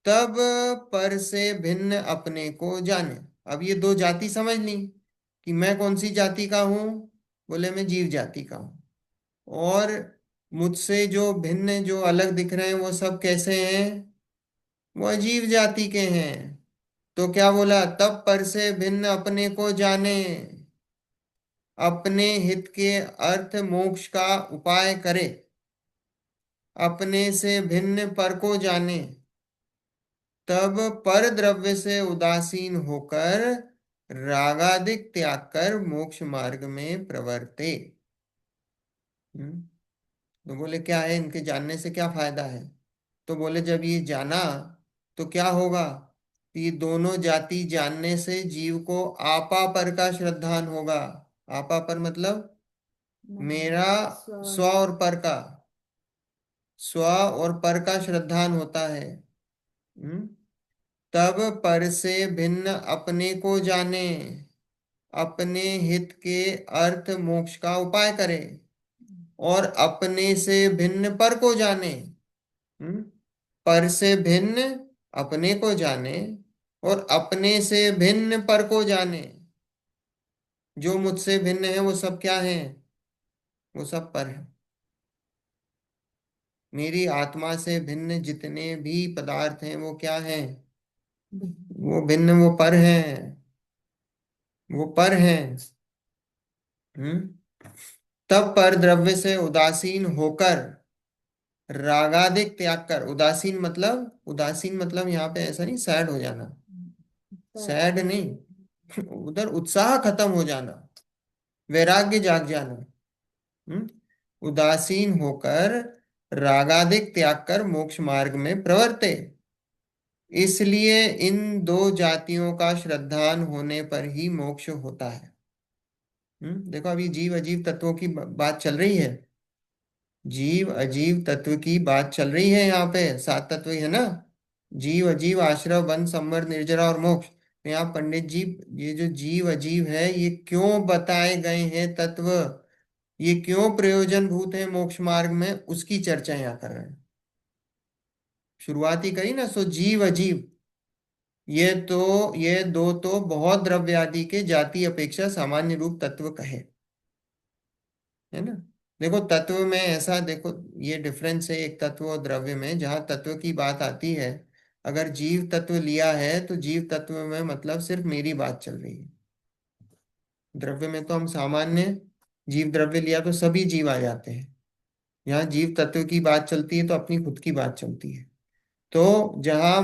तब पर से भिन्न अपने को जाने। अब ये दो जाति समझ ली कि मैं कौन सी जाति का हूं। बोले मैं जीव जाति का हूं। और मुझसे जो भिन्न, जो अलग दिख रहे हैं, वो सब कैसे हैं? वो अजीव जाति के हैं। तो क्या बोला? तब पर से भिन्न अपने को जाने, अपने हित के अर्थ मोक्ष का उपाय करे, अपने से भिन्न पर को जाने, तब पर द्रव्य से उदासीन होकर रागादिक त्याग कर मोक्ष मार्ग में प्रवर्ते। हम्म। तो बोले क्या है, इनके जानने से क्या फायदा है? तो बोले जब ये जाना तो क्या होगा? ये दोनों जाति जानने से जीव को आपा पर का श्रद्धान होगा। आपा पर मतलब मेरा स्व और पर का, स्व और पर का श्रद्धान होता है। हम्म। तब पर से भिन्न अपने को जाने, अपने हित के अर्थ मोक्ष का उपाय करे, और अपने से भिन्न पर को जाने। हम्म। पर से भिन्न अपने को जाने, और अपने से भिन्न पर को जाने। जो मुझसे भिन्न है वो सब क्या है? वो सब पर है। मेरी आत्मा से भिन्न जितने भी पदार्थ हैं वो क्या हैं? वो भिन्न, वो पर हैं, वो पर हैं। हम्म। तब पर द्रव्य से उदासीन होकर रागादिक त्याग कर, उदासीन मतलब, उदासीन मतलब यहाँ पे ऐसा नहीं सैड हो जाना, सैड नहीं, उधर उत्साह खत्म हो जाना, वैराग्य जाग जाना। हम्म। उदासीन होकर रागादिक त्याग कर मोक्ष मार्ग में प्रवर्ते। इसलिए इन दो जातियों का श्रद्धान होने पर ही मोक्ष होता है। देखो, अभी जीव अजीव तत्वों की बात चल रही है। जीव अजीव तत्व की बात चल रही है, यहाँ पे सात तत्व ही है ना। जीव अजीव, आश्रव, वन, संवर, निर्जरा और मोक्ष। तो यहाँ पंडित जी, ये जो जीव अजीव है, ये क्यों बताए गए हैं तत्व, ये क्यों प्रयोजन भूत है मोक्ष मार्ग में, उसकी चर्चा यहाँ कर रहे हैं। शुरुआत ही करी ना, सो जीव अजीव, ये दो तो बहुत द्रव्य आदि के जाति अपेक्षा सामान्य रूप तत्व कहे, है ना। देखो तत्व में ऐसा देखो, ये डिफरेंस है एक तत्व और द्रव्य में। जहां तत्व की बात आती है, अगर जीव तत्व लिया है तो जीव तत्व में मतलब सिर्फ मेरी बात चल रही है। द्रव्य में तो हम सामान्य जीव द्रव्य लिया तो सभी जीव आ जाते हैं। यहाँ जीव तत्व की बात चलती है तो अपनी खुद की बात चलती है। तो जहां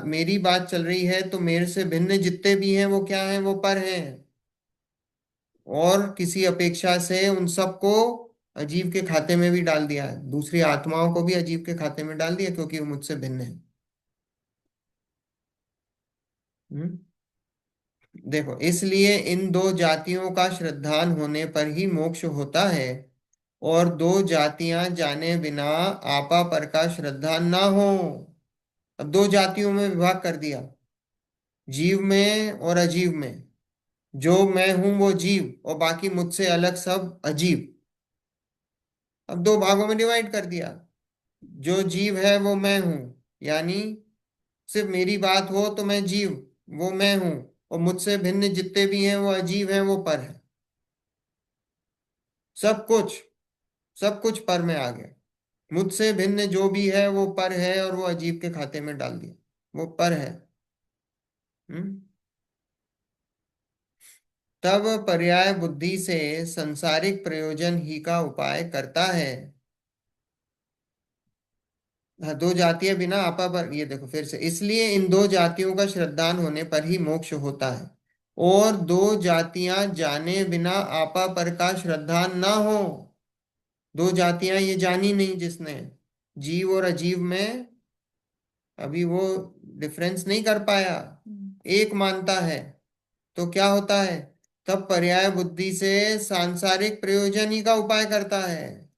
मेरी बात चल रही है तो मेरे से भिन्न जितने भी हैं वो क्या हैं, वो पर हैं। और किसी अपेक्षा से उन सबको अजीब के खाते में भी डाल दिया है, दूसरी आत्माओं को भी अजीब के खाते में डाल दिया, क्योंकि वो मुझसे भिन्न है। हम्म? देखो, इसलिए इन दो जातियों का श्रद्धान होने पर ही मोक्ष होता है, और दो जातियां जाने बिना आपा पर का श्रद्धान ना हो। अब दो जातियों में विभाग कर दिया, जीव में और अजीव में। जो मैं हूं वो जीव, और बाकी मुझसे अलग सब अजीब। अब दो भागों में डिवाइड कर दिया। जो जीव है वो मैं हूं, यानी सिर्फ मेरी बात हो तो मैं जीव, वो मैं हूं। और मुझसे भिन्न जितने भी हैं वो अजीब हैं, वो पर है। सब कुछ, सब कुछ पर में आ गया। मुझसे भिन्न जो भी है वो पर है, और वो अजीब के खाते में डाल दिया, वो पर है। हम्म? तब पर्याय बुद्धि से संसारिक प्रयोजन ही का उपाय करता है। हाँ, दो जातियां बिना आपा पर, ये देखो फिर से, इसलिए इन दो जातियों का श्रद्धान होने पर ही मोक्ष होता है, और दो जातियां जाने बिना आपा पर का श्रद्धान ना हो। दो जातियां ये जानी नहीं जिसने, जीव और अजीव में अभी वो डिफरेंस नहीं कर पाया, एक मानता है। तो क्या होता है, तब पर्याय बुद्धि से सांसारिक प्रयोजन ही का उपाय करता है।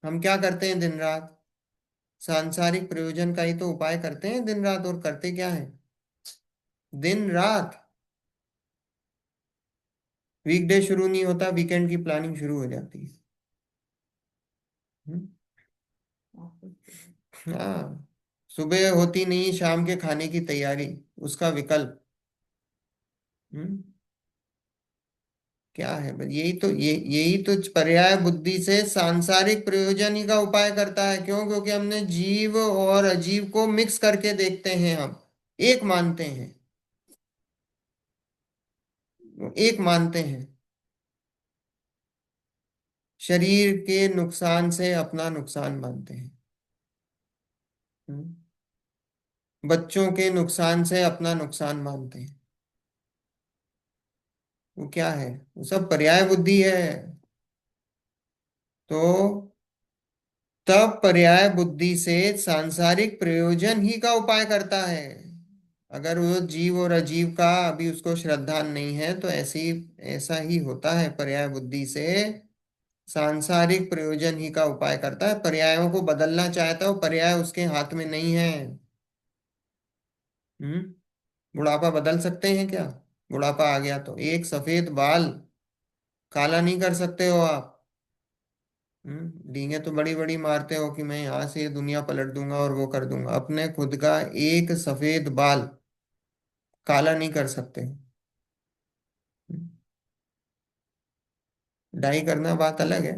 हम क्या करते हैं दिन रात, सांसारिक प्रयोजन का ही तो उपाय करते हैं दिन रात। और करते क्या है दिन रात, वीकडे शुरू नहीं होता, वीकेंड की प्लानिंग शुरू हो जाती है। हम्म? हाँ, सुबह होती नहीं शाम के खाने की तैयारी, उसका विकल्प। हम्म? क्या है, बस यही तो, यही तो पर्याय बुद्धि से सांसारिक प्रयोजन ही का उपाय करता है। क्यों? क्योंकि हमने जीव और अजीव को मिक्स करके देखते हैं, हम एक मानते हैं, एक मानते हैं। शरीर के नुकसान से अपना नुकसान मानते हैं। हम्म? बच्चों के नुकसान से अपना नुकसान मानते हैं। वो क्या है, वो सब पर्याय बुद्धि है। तो तब पर्याय बुद्धि से सांसारिक प्रयोजन ही का उपाय करता है। अगर वो जीव और अजीव का अभी उसको श्रद्धा नहीं है तो ऐसा ही होता है, पर्याय बुद्धि से सांसारिक प्रयोजन ही का उपाय करता है। पर्यायों को बदलना चाहता है, वो पर्याय उसके हाथ में नहीं है। हम्म? बुढ़ापा बदल सकते हैं क्या? बुढ़ापा आ गया तो एक सफेद बाल काला नहीं कर सकते हो आप। डींगे तो बड़ी बड़ी मारते हो कि मैं यहाँ से ये दुनिया पलट दूंगा और वो कर दूंगा, अपने खुद का एक सफेद बाल काला नहीं कर सकते। डाई करना बात अलग है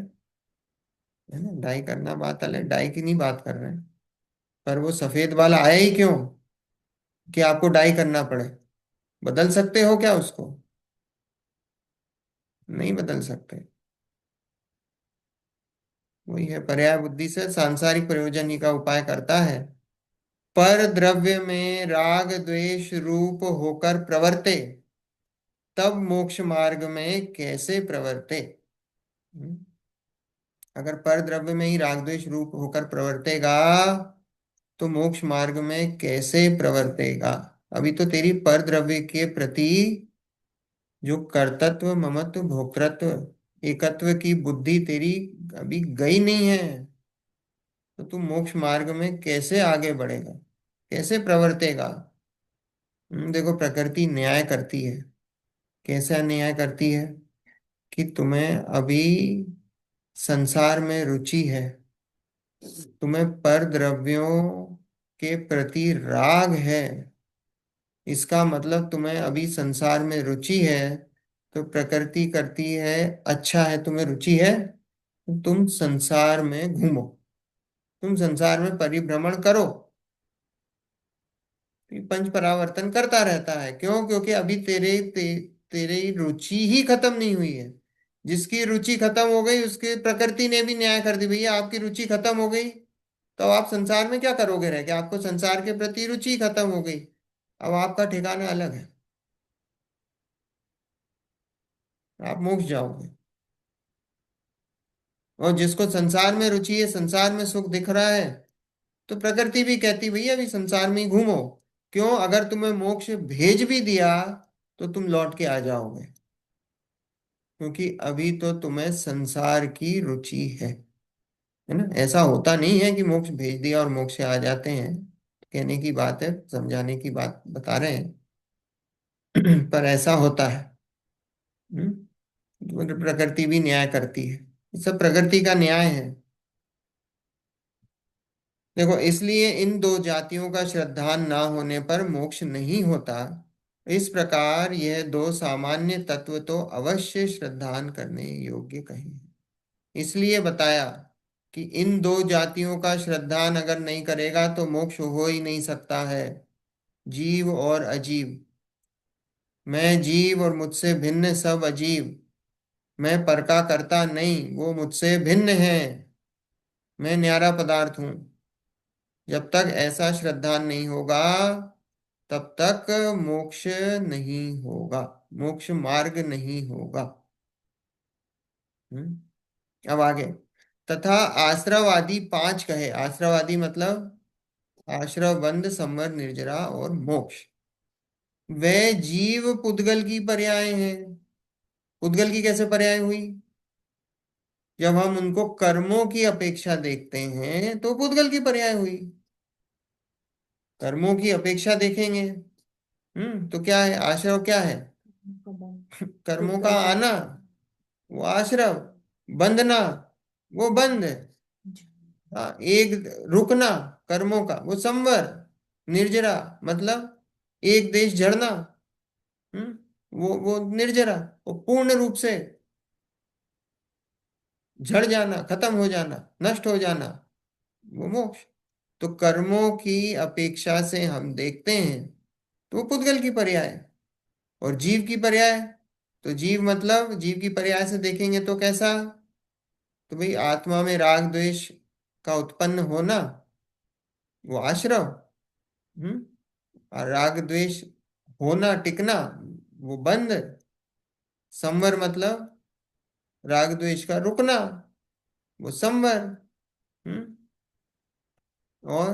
ना, डाई करना बात अलग, डाई की नहीं बात कर रहे हैं। पर वो सफेद बाल आया ही क्यों, कि आपको डाई करना पड़े? बदल सकते हो क्या उसको? नहीं बदल सकते। वही है, पर्याय बुद्धि से सांसारिक प्रयोजन ही का उपाय करता है। पर द्रव्य में राग द्वेष रूप होकर प्रवर्ते, तब मोक्ष मार्ग में कैसे प्रवर्ते? हम्म? अगर पर द्रव्य में ही राग द्वेष रूप होकर प्रवर्तेगा तो मोक्ष मार्ग में कैसे प्रवर्तेगा? अभी तो तेरी पर द्रव्य के प्रति जो कर्तृत्व ममत्व भोक्तृत्व एकत्व की बुद्धि तेरी अभी गई नहीं है, तो तू मोक्ष मार्ग में कैसे आगे बढ़ेगा, कैसे प्रवर्तेगा? देखो प्रकृति न्याय करती है। कैसा न्याय करती है, कि तुम्हें अभी संसार में रुचि है, तुम्हें पर द्रव्यों के प्रति राग है, इसका मतलब तुम्हें अभी संसार में रुचि है। तो प्रकृति करती है, अच्छा है तुम्हें रुचि है, तो तुम संसार में घूमो, तुम संसार में परिभ्रमण करो। ये पंच परावर्तन करता रहता है। क्यों? क्योंकि अभी तेरी रुचि ही खत्म नहीं हुई है। जिसकी रुचि खत्म हो गई उसके प्रकृति ने भी न्याय कर दी, भैया आपकी रुचि खत्म हो गई, तो आप संसार में क्या करोगे रह के? आपको संसार के प्रति रुचि खत्म हो गई, अब आपका ठिकाना अलग है, आप मोक्ष जाओगे। और जिसको संसार में रुचि है, संसार में सुख दिख रहा है, तो प्रकृति भी कहती भैया अभी संसार में ही घूमो। क्यों? अगर तुम्हें मोक्ष भेज भी दिया तो तुम लौट के आ जाओगे, क्योंकि अभी तो तुम्हें संसार की रुचि है ना। ऐसा होता नहीं है कि मोक्ष भेज दिया और मोक्ष से आ जाते हैं, कहने की बात है, समझाने की बात बता रहे हैं। पर ऐसा होता है। हम्म? तो प्रकृति भी न्याय करती है, ये सब प्रकृति का न्याय है। देखो, इसलिए इन दो जातियों का श्रद्धान ना होने पर मोक्ष नहीं होता। इस प्रकार यह दो सामान्य तत्व तो अवश्य श्रद्धान करने योग्य कहे। इसलिए बताया कि इन दो जातियों का श्रद्धान अगर नहीं करेगा तो मोक्ष हो ही नहीं सकता है। जीव और अजीव, मैं जीव और मुझसे भिन्न सब अजीव, मैं पर का करता नहीं वो मुझसे भिन्न है, मैं न्यारा पदार्थ हूं। जब तक ऐसा श्रद्धान नहीं होगा तब तक मोक्ष नहीं होगा, मोक्ष मार्ग नहीं होगा। अब आगे, तथा आश्रवादी पांच कहे। आश्रवादी मतलब आश्रव, बंध, संवर, निर्जरा और मोक्ष। वे जीव पुद्गल की पर्याय हैं। पुद्गल की कैसे पर्याय हुई? जब हम उनको कर्मों की अपेक्षा देखते हैं तो पुद्गल की पर्याय हुई। कर्मों की अपेक्षा देखेंगे, तो क्या है? आश्रव क्या है? कर्मों का आना, वो आश्रव। बंधना, वो बंध। हाँ, एक रुकना कर्मों का, वो संवर। निर्जरा मतलब एक देश जड़ना, वो निर्जरा। वो पूर्ण रूप से झड़ जाना, खत्म हो जाना, नष्ट हो जाना, वो मोक्ष। तो कर्मों की अपेक्षा से हम देखते हैं तो वो पुद्गल की पर्याय है। और जीव की पर्याय, तो जीव मतलब जीव की पर्याय से देखेंगे तो कैसा? तो भाई आत्मा में राग द्वेष का उत्पन्न होना, वो आश्रव। हम्म और राग द्वेष होना, टिकना, वो बंध। संवर मतलब राग द्वेष का रुकना, वो संवर। हम्म और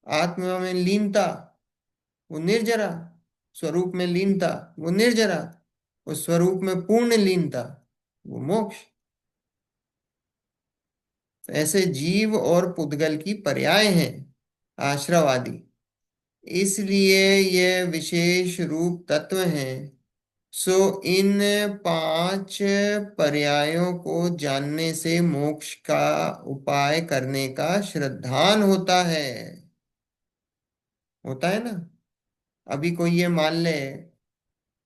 आत्मा में लीनता, वो निर्जरा। स्वरूप में लीनता, वो निर्जरा। उस स्वरूप में पूर्ण लीनता, वो मोक्ष। तो ऐसे जीव और पुद्गल की पर्याय हैं आश्रव आदि। इसलिए ये विशेष रूप तत्व हैं। सो इन पांच पर्यायों को जानने से मोक्ष का उपाय करने का श्रद्धान होता है। होता है ना। अभी कोई ये मान ले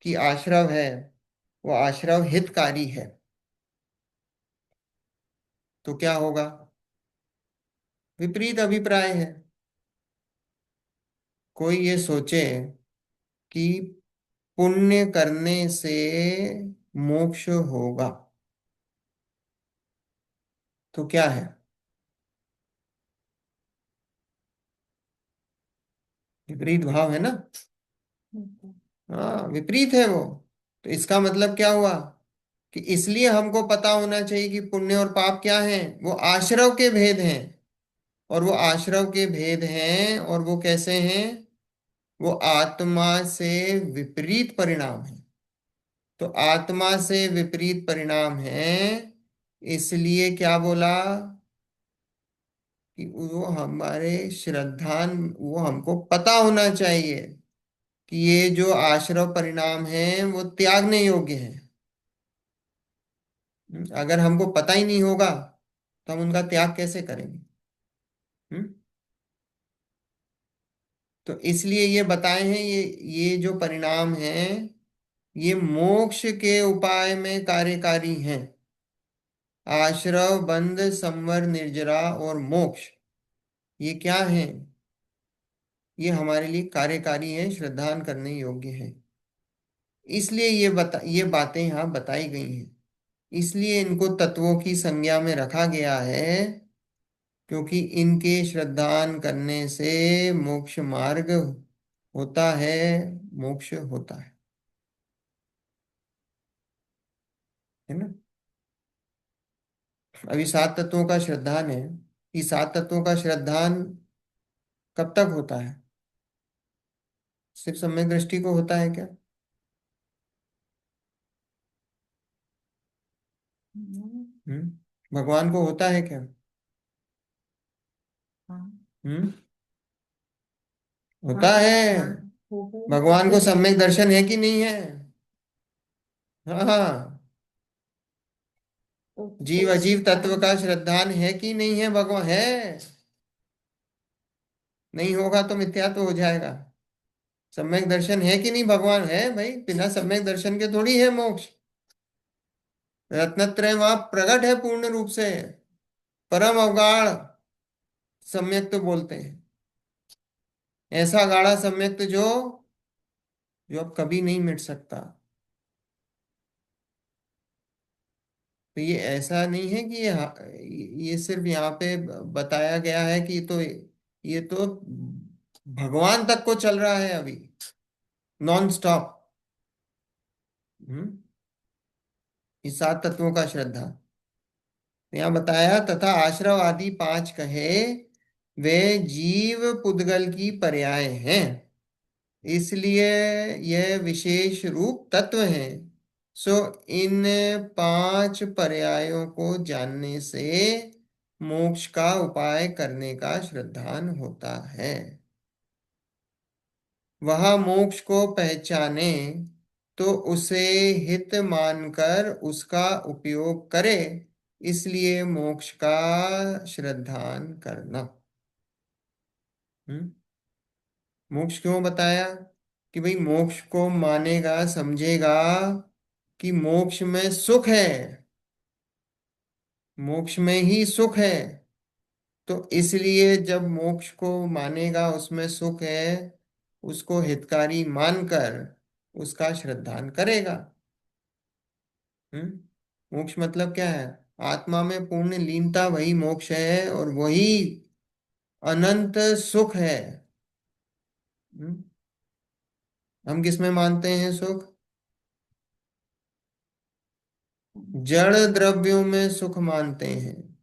कि आश्रव है, वो आश्रव हितकारी है, तो क्या होगा? विपरीत अभिप्राय है। कोई ये सोचे कि पुण्य करने से मोक्ष होगा, तो क्या है? विपरीत भाव है ना। हाँ, विपरीत है वो। तो इसका मतलब क्या हुआ कि इसलिए हमको पता होना चाहिए कि पुण्य और पाप क्या है। वो आश्रव के भेद हैं, और वो आश्रव के भेद हैं, और वो कैसे हैं? वो आत्मा से विपरीत परिणाम है। तो आत्मा से विपरीत परिणाम है, इसलिए क्या बोला कि वो हमारे श्रद्धान, वो हमको पता होना चाहिए कि ये जो आश्रव परिणाम है वो त्यागने योग्य है। अगर हमको पता ही नहीं होगा तो हम उनका त्याग कैसे करेंगे? हम्म। तो इसलिए ये बताए हैं, ये जो परिणाम है ये मोक्ष के उपाय में कार्यकारी हैं। आश्रव, बंध, संवर, निर्जरा और मोक्ष, ये क्या है? ये हमारे लिए कार्यकारी है, श्रद्धान करने योग्य है। इसलिए ये बातें यहाँ बताई गई हैं। इसलिए इनको तत्वों की संज्ञा में रखा गया है, क्योंकि इनके श्रद्धान करने से मोक्ष मार्ग होता है, मोक्ष होता है ना। अभी सात तत्वों का श्रद्धान है। ये सात तत्वों का श्रद्धान कब तक होता है? सिर्फ सम्यक दृष्टि को होता है क्या? भगवान को होता है क्या? हम्म। होता है। भगवान को सम्यक दर्शन है कि नहीं है? हाँ हाँ। जीव अजीव तत्व का श्रद्धान है कि नहीं है? भगवान है। नहीं होगा तो मिथ्यात्व हो जाएगा। सम्यक दर्शन है कि नहीं? भगवान है भाई, बिना सम्यक दर्शन के थोड़ी है मोक्ष। रत्नत्रय वहां प्रकट है पूर्ण रूप से। परम अवगाढ़ सम्यक तो बोलते हैं। ऐसा गाढ़ा सम्यक तो जो जो अब कभी नहीं मिट सकता। तो ये ऐसा नहीं है कि ये सिर्फ यहाँ पे बताया गया है कि ये तो भगवान तक को चल रहा है अभी, नॉन स्टॉप। हम्म। इस सात तत्वों का श्रद्धा यहाँ बताया, तथा आश्रव आदि पांच कहे, वे जीव पुद्गल की पर्याय हैं, इसलिए यह विशेष रूप तत्व है। सो इन पांच पर्यायों को जानने से मोक्ष का उपाय करने का श्रद्धान होता है। वह मोक्ष को पहचाने तो उसे हित मानकर उसका उपयोग करे, इसलिए मोक्ष का श्रद्धान करना। हम्म। मोक्ष क्यों बताया? कि भाई मोक्ष को मानेगा, समझेगा कि मोक्ष में सुख है, मोक्ष में ही सुख है, तो इसलिए जब मोक्ष को मानेगा उसमें सुख है, उसको हितकारी मानकर उसका श्रद्धान करेगा। मोक्ष मतलब क्या है? आत्मा में पूर्ण लीनता, वही मोक्ष है और वही अनंत सुख है। हम्म। हम किस में मानते हैं सुख? जड़ द्रव्यों में सुख मानते हैं,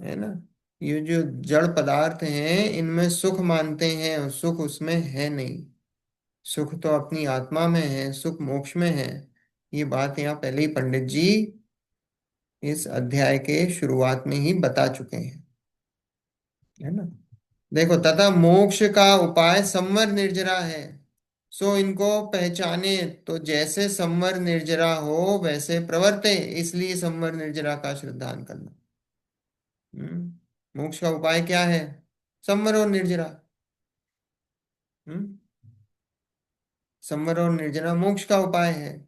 है ना। ये जो जड़ पदार्थ हैं इनमें सुख मानते हैं, और सुख उसमें है नहीं। सुख तो अपनी आत्मा में है, सुख मोक्ष में है। ये बात यहाँ पहले ही पंडित जी इस अध्याय के शुरुआत में ही बता चुके हैं, है ना। देखो, तथा मोक्ष का उपाय संवर निर्जरा है, सो इनको पहचाने तो जैसे संवर निर्जरा हो वैसे प्रवर्ते, इसलिए संवर निर्जरा का श्रद्धान करना। मोक्ष का उपाय क्या है? संवर और निर्जरा। हम्म। संवर और निर्जरा मोक्ष का उपाय है।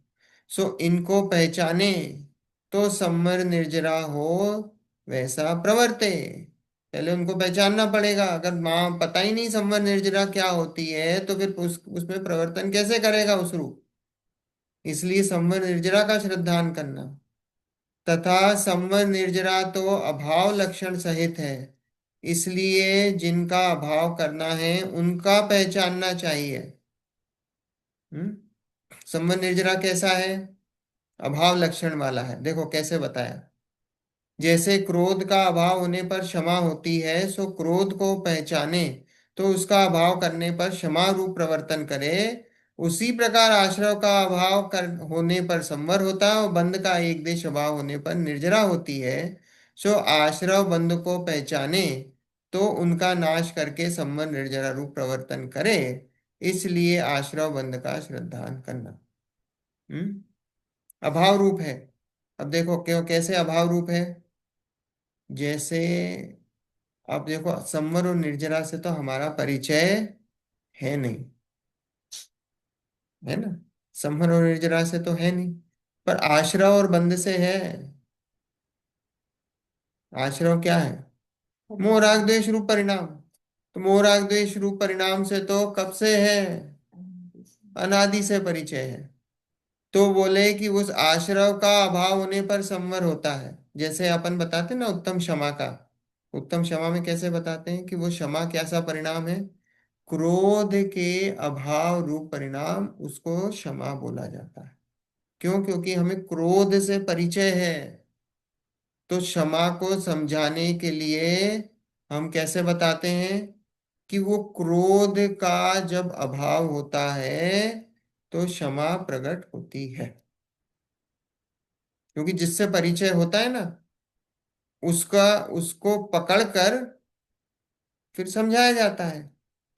सो इनको पहचाने तो संवर निर्जरा हो वैसा प्रवर्ते। पहले उनको पहचानना पड़ेगा। अगर माँ पता ही नहीं संवर निर्जरा क्या होती है तो फिर उसमें प्रवर्तन कैसे करेगा उस रूप? इसलिए संवर निर्जरा का श्रद्धान करना। तथा संवर निर्जरा तो अभाव लक्षण सहित है, इसलिए जिनका अभाव करना है उनका पहचानना चाहिए। हम्म। संवर निर्जरा कैसा है? अभाव लक्षण वाला है। देखो कैसे बताया। जैसे क्रोध का अभाव होने पर क्षमा होती है, सो क्रोध को पहचाने तो उसका अभाव करने पर क्षमा रूप प्रवर्तन करे, उसी प्रकार आश्रव का अभाव कर होने पर संवर होता है और बंध का एक देश अभाव होने पर निर्जरा होती है। सो आश्रव बंध को पहचाने तो उनका नाश करके संवर निर्जरा रूप प्रवर्तन करे, इसलिए आश्रव बंध का श्रद्धान करना। हम्म। अभाव रूप है। अब देखो क्यों, कैसे अभाव रूप है? जैसे अब देखो, संवर और निर्जरा से तो हमारा परिचय है नहीं, है ना। संवर और निर्जरा से तो है नहीं, पर आश्रव और बंध से है। आश्रव क्या है? मोह राग द्वेष रूप परिणाम। तो मोह राग द्वेष रूप परिणाम से तो कब से है? अनादि से परिचय है। तो बोले कि उस आश्रव का अभाव होने पर संवर होता है। जैसे अपन बताते ना उत्तम क्षमा का, उत्तम क्षमा में कैसे बताते हैं कि वो क्षमा कैसा परिणाम है? क्रोध के अभाव रूप परिणाम, उसको क्षमा बोला जाता है। क्यों? क्योंकि हमें क्रोध से परिचय है। तो क्षमा को समझाने के लिए हम कैसे बताते हैं कि वो क्रोध का जब अभाव होता है तो क्षमा प्रकट होती है। क्योंकि जिससे परिचय होता है ना, उसका उसको पकड़कर फिर समझाया जाता है।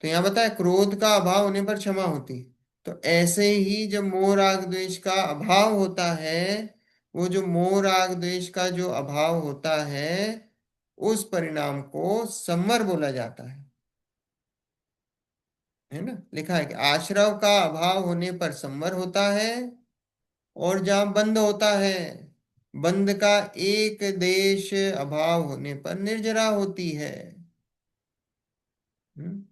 तो यहाँ बताया क्रोध का अभाव होने पर क्षमा होती है। तो ऐसे ही जब मोह राग द्वेष का अभाव होता है, वो जो मोह राग द्वेष का जो अभाव होता है, उस परिणाम को संवर बोला जाता है ना। लिखा है कि आश्रव का अभाव होने पर संवर होता है, और जहां बंद होता है, बंद का एक देश अभाव होने पर निर्जरा होती है। हम्म,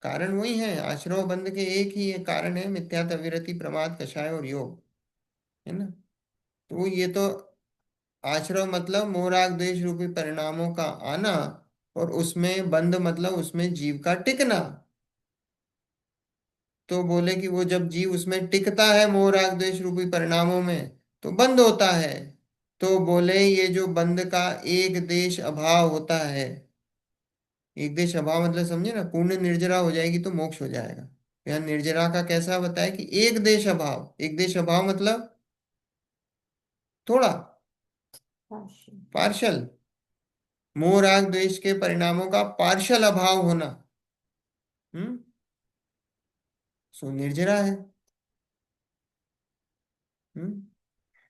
कारण वही है, आश्रव बंध के एक ही कारण है, मिथ्यात्व विरति प्रमाद कषाय और योग, है ना। तो ये तो आश्रव मतलब मोहराग द्वेष रूपी परिणामों का आना, और उसमें बंध मतलब उसमें जीव का टिकना। तो बोले कि वो जब जीव उसमें टिकता है मोह राग द्वेष रूपी परिणामों में, तो बंद होता है। तो बोले ये जो बंद का एक देश अभाव होता है, एक देश अभाव मतलब समझे ना, पूर्ण निर्जरा हो जाएगी तो मोक्ष हो जाएगा। यहाँ निर्जरा का कैसा बताया कि एक देश अभाव, एक देश अभाव मतलब थोड़ा, पार्शल, मोह राग द्वेष के परिणामों का पार्शल अभाव होना, हम्म, सो निर्जरा है। हम्म,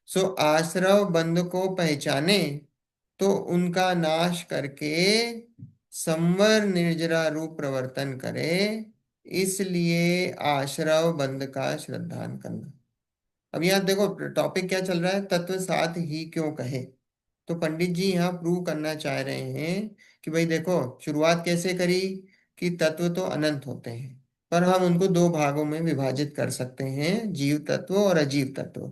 सो आश्रव बंध को पहचाने तो उनका नाश करके संवर निर्जरा रूप प्रवर्तन करे। इसलिए आश्रव बंध का श्रद्धान करना। अब यहाँ देखो टॉपिक क्या चल रहा है, तत्व सात ही क्यों कहे। तो पंडित जी यहाँ प्रूव करना चाह रहे हैं कि भाई देखो, शुरुआत कैसे करी कि तत्व तो अनंत होते हैं, पर हम उनको दो भागों में विभाजित कर सकते हैं, जीव तत्व और अजीव तत्व।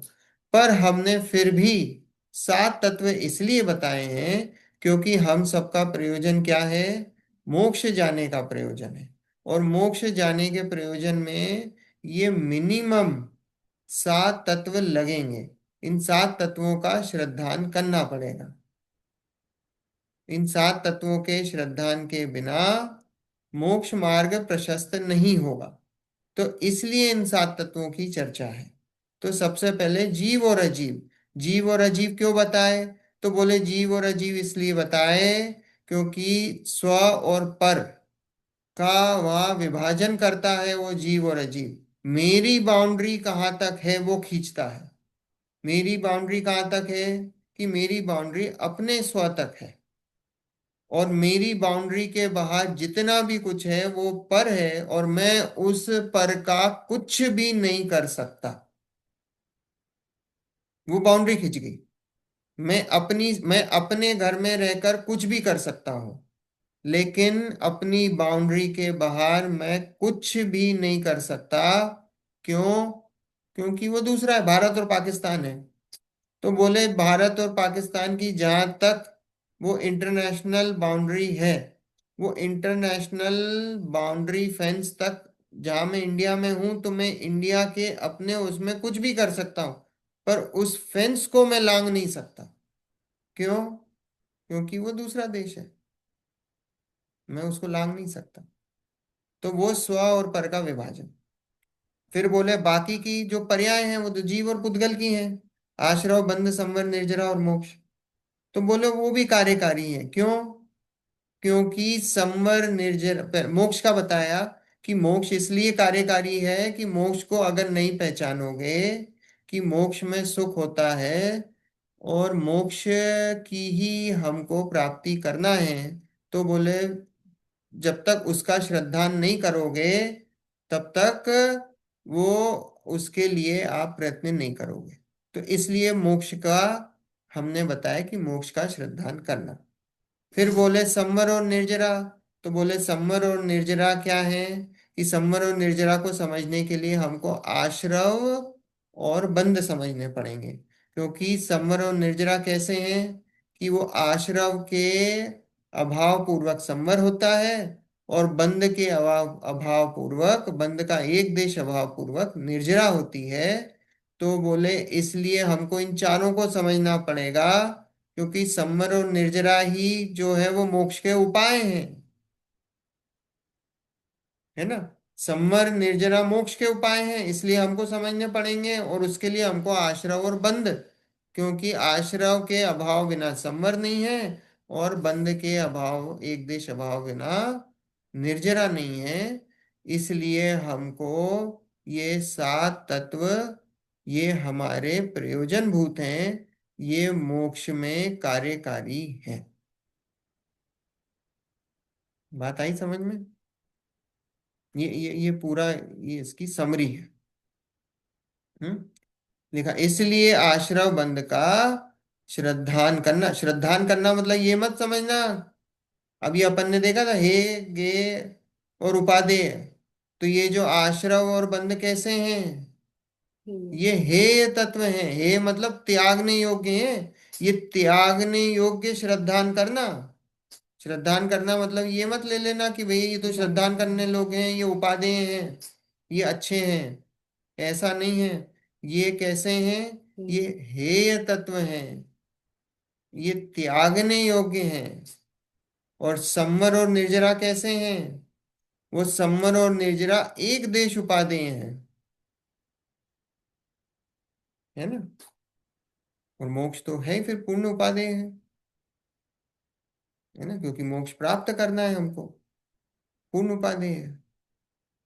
पर हमने फिर भी सात तत्व इसलिए बताए हैं क्योंकि हम सबका प्रयोजन क्या है? मोक्ष जाने का प्रयोजन है। और मोक्ष जाने के प्रयोजन में ये मिनिमम सात तत्व लगेंगे। इन सात तत्वों का श्रद्धान करना पड़ेगा। इन सात तत्वों के श्रद्धान के बिना मोक्ष मार्ग प्रशस्त नहीं होगा। तो इसलिए इन सात तत्वों की चर्चा है। तो सबसे पहले जीव और अजीव। जीव और अजीव क्यों बताए? तो बोले जीव और अजीव इसलिए बताए क्योंकि स्व और पर का वहां विभाजन करता है वो जीव और अजीव। मेरी बाउंड्री कहाँ तक है वो खींचता है। मेरी बाउंड्री कहाँ तक है? कि मेरी बाउंड्री अपने स्व तक है, और मेरी बाउंड्री के बाहर जितना भी कुछ है वो पर है, और मैं उस पर का कुछ भी नहीं कर सकता। वो बाउंड्री खिंच गई। मैं अपने घर में रहकर कुछ भी कर सकता हूं, लेकिन अपनी बाउंड्री के बाहर मैं कुछ भी नहीं कर सकता। क्यों? क्योंकि वो दूसरा है, भारत और पाकिस्तान है। तो बोले भारत और पाकिस्तान की जहां तक वो इंटरनेशनल बाउंड्री है, वो इंटरनेशनल बाउंड्री फेंस तक, जहां मैं इंडिया में हूं तो मैं इंडिया के अपने उसमें कुछ भी कर सकता हूं, पर उस फेंस को मैं लांग नहीं सकता। क्यों? क्योंकि वो दूसरा देश है, मैं उसको लांग नहीं सकता। तो वो स्व और पर का विभाजन। फिर बोले बाकी की जो पर्याय हैं वो तो जीव और पुद्गल की हैं, आश्रव बंध संवर निर्जरा और मोक्ष। तो बोले वो भी कार्यकारी है। क्यों? क्योंकि संवर निर्जर मोक्ष का बताया कि मोक्ष इसलिए कार्यकारी है कि मोक्ष को अगर नहीं पहचानोगे कि मोक्ष में सुख होता है, और मोक्ष की ही हमको प्राप्ति करना है, तो बोले जब तक उसका श्रद्धान नहीं करोगे तब तक वो उसके लिए आप प्रयत्न नहीं करोगे। तो इसलिए मोक्ष का हमने बताया कि मोक्ष का श्रद्धान करना। फिर बोले सम्वर और निर्जरा। तो बोले सम्वर और निर्जरा क्या है, कि सम्वर और निर्जरा को समझने के लिए हमको आश्रव और बंध समझने पड़ेंगे। क्योंकि सम्वर और निर्जरा कैसे हैं, कि वो आश्रव के अभाव पूर्वक संवर होता है, और बंध के अभाव अभाव पूर्वक, बंध का एक देश अभाव पूर्वक निर्जरा होती है। तो बोले इसलिए हमको इन चारों को समझना पड़ेगा, क्योंकि संवर और निर्जरा ही जो है वो मोक्ष के उपाय हैं, है ना। संवर निर्जरा मोक्ष के उपाय हैं, इसलिए हमको समझने पड़ेंगे, और उसके लिए हमको आश्रव और बंध, क्योंकि आश्रव के अभाव बिना संवर नहीं है, और बंध के अभाव एक देश अभाव बिना निर्जरा नहीं है। इसलिए हमको ये सात तत्व, ये हमारे प्रयोजन भूत हैं, ये मोक्ष में कार्यकारी हैं। बात आई समझ में। ये पूरा ये इसकी समरी है। हम्म। लिखा इसलिए आश्रव बंध का श्रद्धान करना। श्रद्धान करना मतलब ये मत समझना, अभी अपन ने देखा था हे गे और उपादेय। तो ये जो आश्रव और बंध कैसे हैं, ये हे तत्व हैं। हे मतलब त्यागने योग्य हैं। ये त्यागने योग्य श्रद्धान करना। श्रद्धान करना मतलब ये मत ले लेना कि भाई ये तो श्रद्धान करने लोग हैं, ये उपादेय हैं, ये अच्छे हैं। ऐसा नहीं है। ये कैसे हैं, ये हेय तत्व हैं, ये त्यागने योग्य हैं। और सम्मर और निर्जरा कैसे हैं, वो सम्मर और निर्जरा एक देश उपादेय हैं, है ना। और मोक्ष तो है ही फिर पूर्ण उपादेय है, है ना, क्योंकि मोक्ष प्राप्त करना है हमको, पूर्ण उपादेय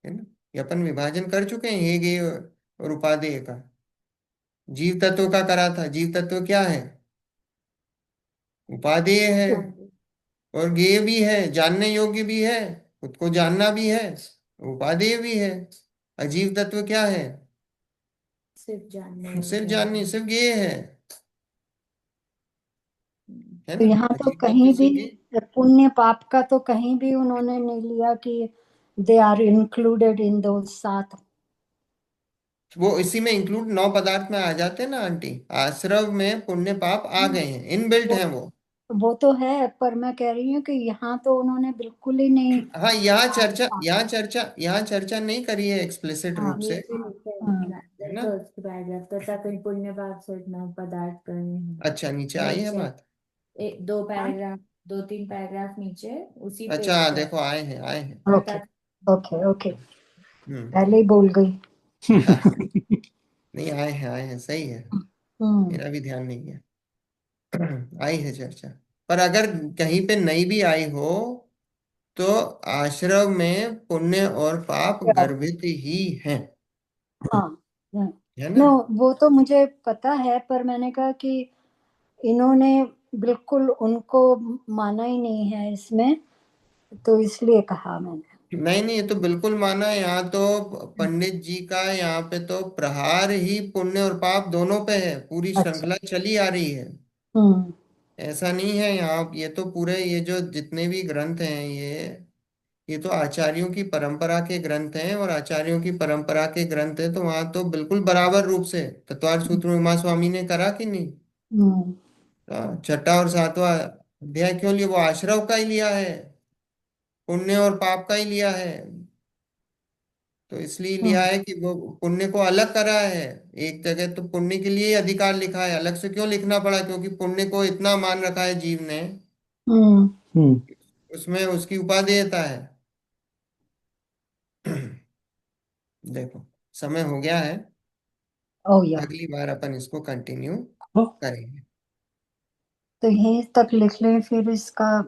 है ना। ये अपन विभाजन कर चुके हैं हे गे और उपादेय का। जीव तत्व का करा था। जीव तत्व क्या है, उपादेय है, और ज्ञेय भी है, जानने योग्य भी है, खुद को जानना भी है, उपादेय भी है। अजीव तत्व क्या है, सिर्फ जानने सिर्फ योग्य जानने, है। सिर्फ ज्ञेय है, है तो ना। यहाँ तो अजीव तत्व कहीं भी सिर्फ ज्ञेय। पुण्य पाप का तो कहीं भी उन्होंने नहीं लिया कि दे आर इंक्लूडेड इन दो साथ। वो इसी में इंक्लूड, नौ पदार्थ में आ जाते हैं ना आंटी। आश्रव में पुण्य पाप आ गए हैं, इनबिल्ट वो हैं वो। वो तो है, पर मैं कह रही हूँ कि यहाँ तो उन्होंने बिल्कुल ही नहीं। हाँ, यहाँ हाँ चर्चा, यहाँ चर्चा नहीं करी है एक्सप्लिसिट हाँ रूप से, नीचे नीचे हाँ है ना। फर्स्ट पैराग्राफ तथा कहीं पुण्य पाप से न पदार्थ करने हैं। अच्छा, नीचे आई है नीचे बात। एक दो पैराग्राफ, दो तीन पैराग्राफ नीचे उसी अच्छा, पेज पे। देखो आए हैं, आए हैं। ओके ओके ओके, हम्म। पहले ही बोल गई। नहीं, आए हैं, आए हैं, सही है। हम्म। मेरा भी ध्यान नहीं है। आई है चर्चा। पर अगर कहीं पे नहीं भी आई हो, तो आश्रम में पुण्य और पाप गर्भित ही हैं, हाँ है ना। नो, वो तो मुझे पता है, पर मैंने कहा कि इन्होंने बिल्कुल उनको माना ही नहीं है इसमें, तो इसलिए कहा मैंने। नहीं नहीं, ये तो बिल्कुल माना है। यहाँ तो पंडित जी का यहाँ पे तो प्रहार ही पुण्य और पाप दोनों पे है, पूरी अच्छा। श्रृंखला चली आ रही है। हम्म ऐसा नहीं है यहाँ, ये तो पूरे ये जो जितने भी ग्रंथ हैं, ये तो आचार्यों की परंपरा के ग्रंथ हैं, और आचार्यों की परंपरा के ग्रंथ हैं, तो वहां तो बिल्कुल बराबर रूप से तत्वार सूत्र में उमा स्वामी ने करा कि नहीं। हम्म छठा और सातवां अध्याय क्यों लिया, वो आश्रव का ही लिया है, पुण्य और पाप का ही लिया है। तो इसलिए लिया हम्म है कि वो पुण्य को अलग करा है। एक जगह तो पुण्य के लिए ही अधिकार लिखा है, अलग से क्यों लिखना पड़ा, क्योंकि पुण्य को इतना मान रखा है जीव ने, हम्म हम्म। उसमें उसकी उपादेयता है। देखो, समय हो गया है। ओ या, अगली बार अपन इसको कंटिन्यू करेंगे। तो यहीं तक लिख लें फिर इसका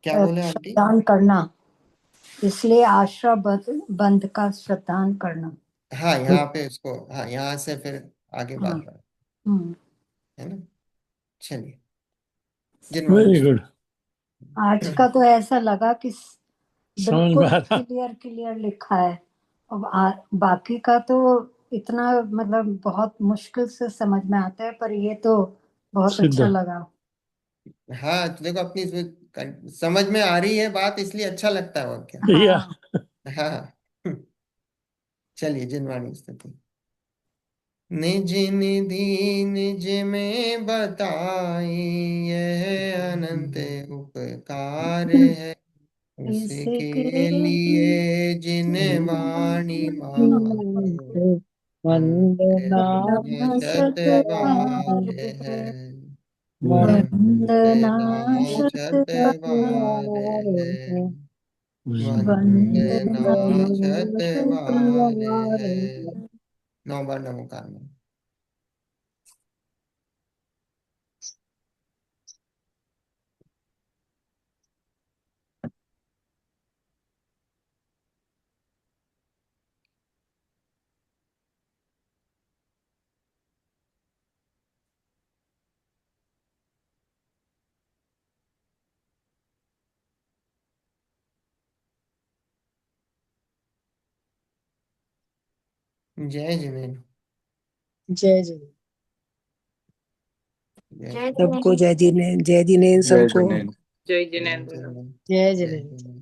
क्या बोले आंटी। श्रद्धान करना, इसलिए आश्रम बंद का श्रद्धान करना। हाँ, यहाँ पे इसको, हाँ यहाँ से फिर आगे हाँ बात। हम्म। है ना। चलिए, जिनवाणी वेरी गुड। स्तुति। आज का तो ऐसा लगा कि समझ में बिल्कुल आ रहा। क्लियर क्लियर लिखा है। अब बाकी का तो इतना मतलब बहुत मुश्किल से समझ में आता है, पर ये तो बहुत अच्छा सिद्ध। लगा। हाँ, तो देखो अपनी समझ में आ रही है बात, इसलिए अच्छा लगता है और क्या। या हाँ। हाँ। चलिए, जिनवाणी स्तुति। निज निधि निज में बताई, यह अनंत उपकार है, इसके उसके लिए जिन वाणी मारो, वंदना वंदना शत बार है। वंदना वंदना शत बार है। वंदना शत बार है। 9 बार नमोकार में। जय जिनेन्द्र। जय जिनेन्द्र। जय जय सबको जिनेन्द्र। जय जिनेन्द्र, जय जिनेन्द्र जय सबको। जिनेन्द्र। जय जय जिनेन्द्र। जिनेन्द्र। जय जय जिनेन्द्र।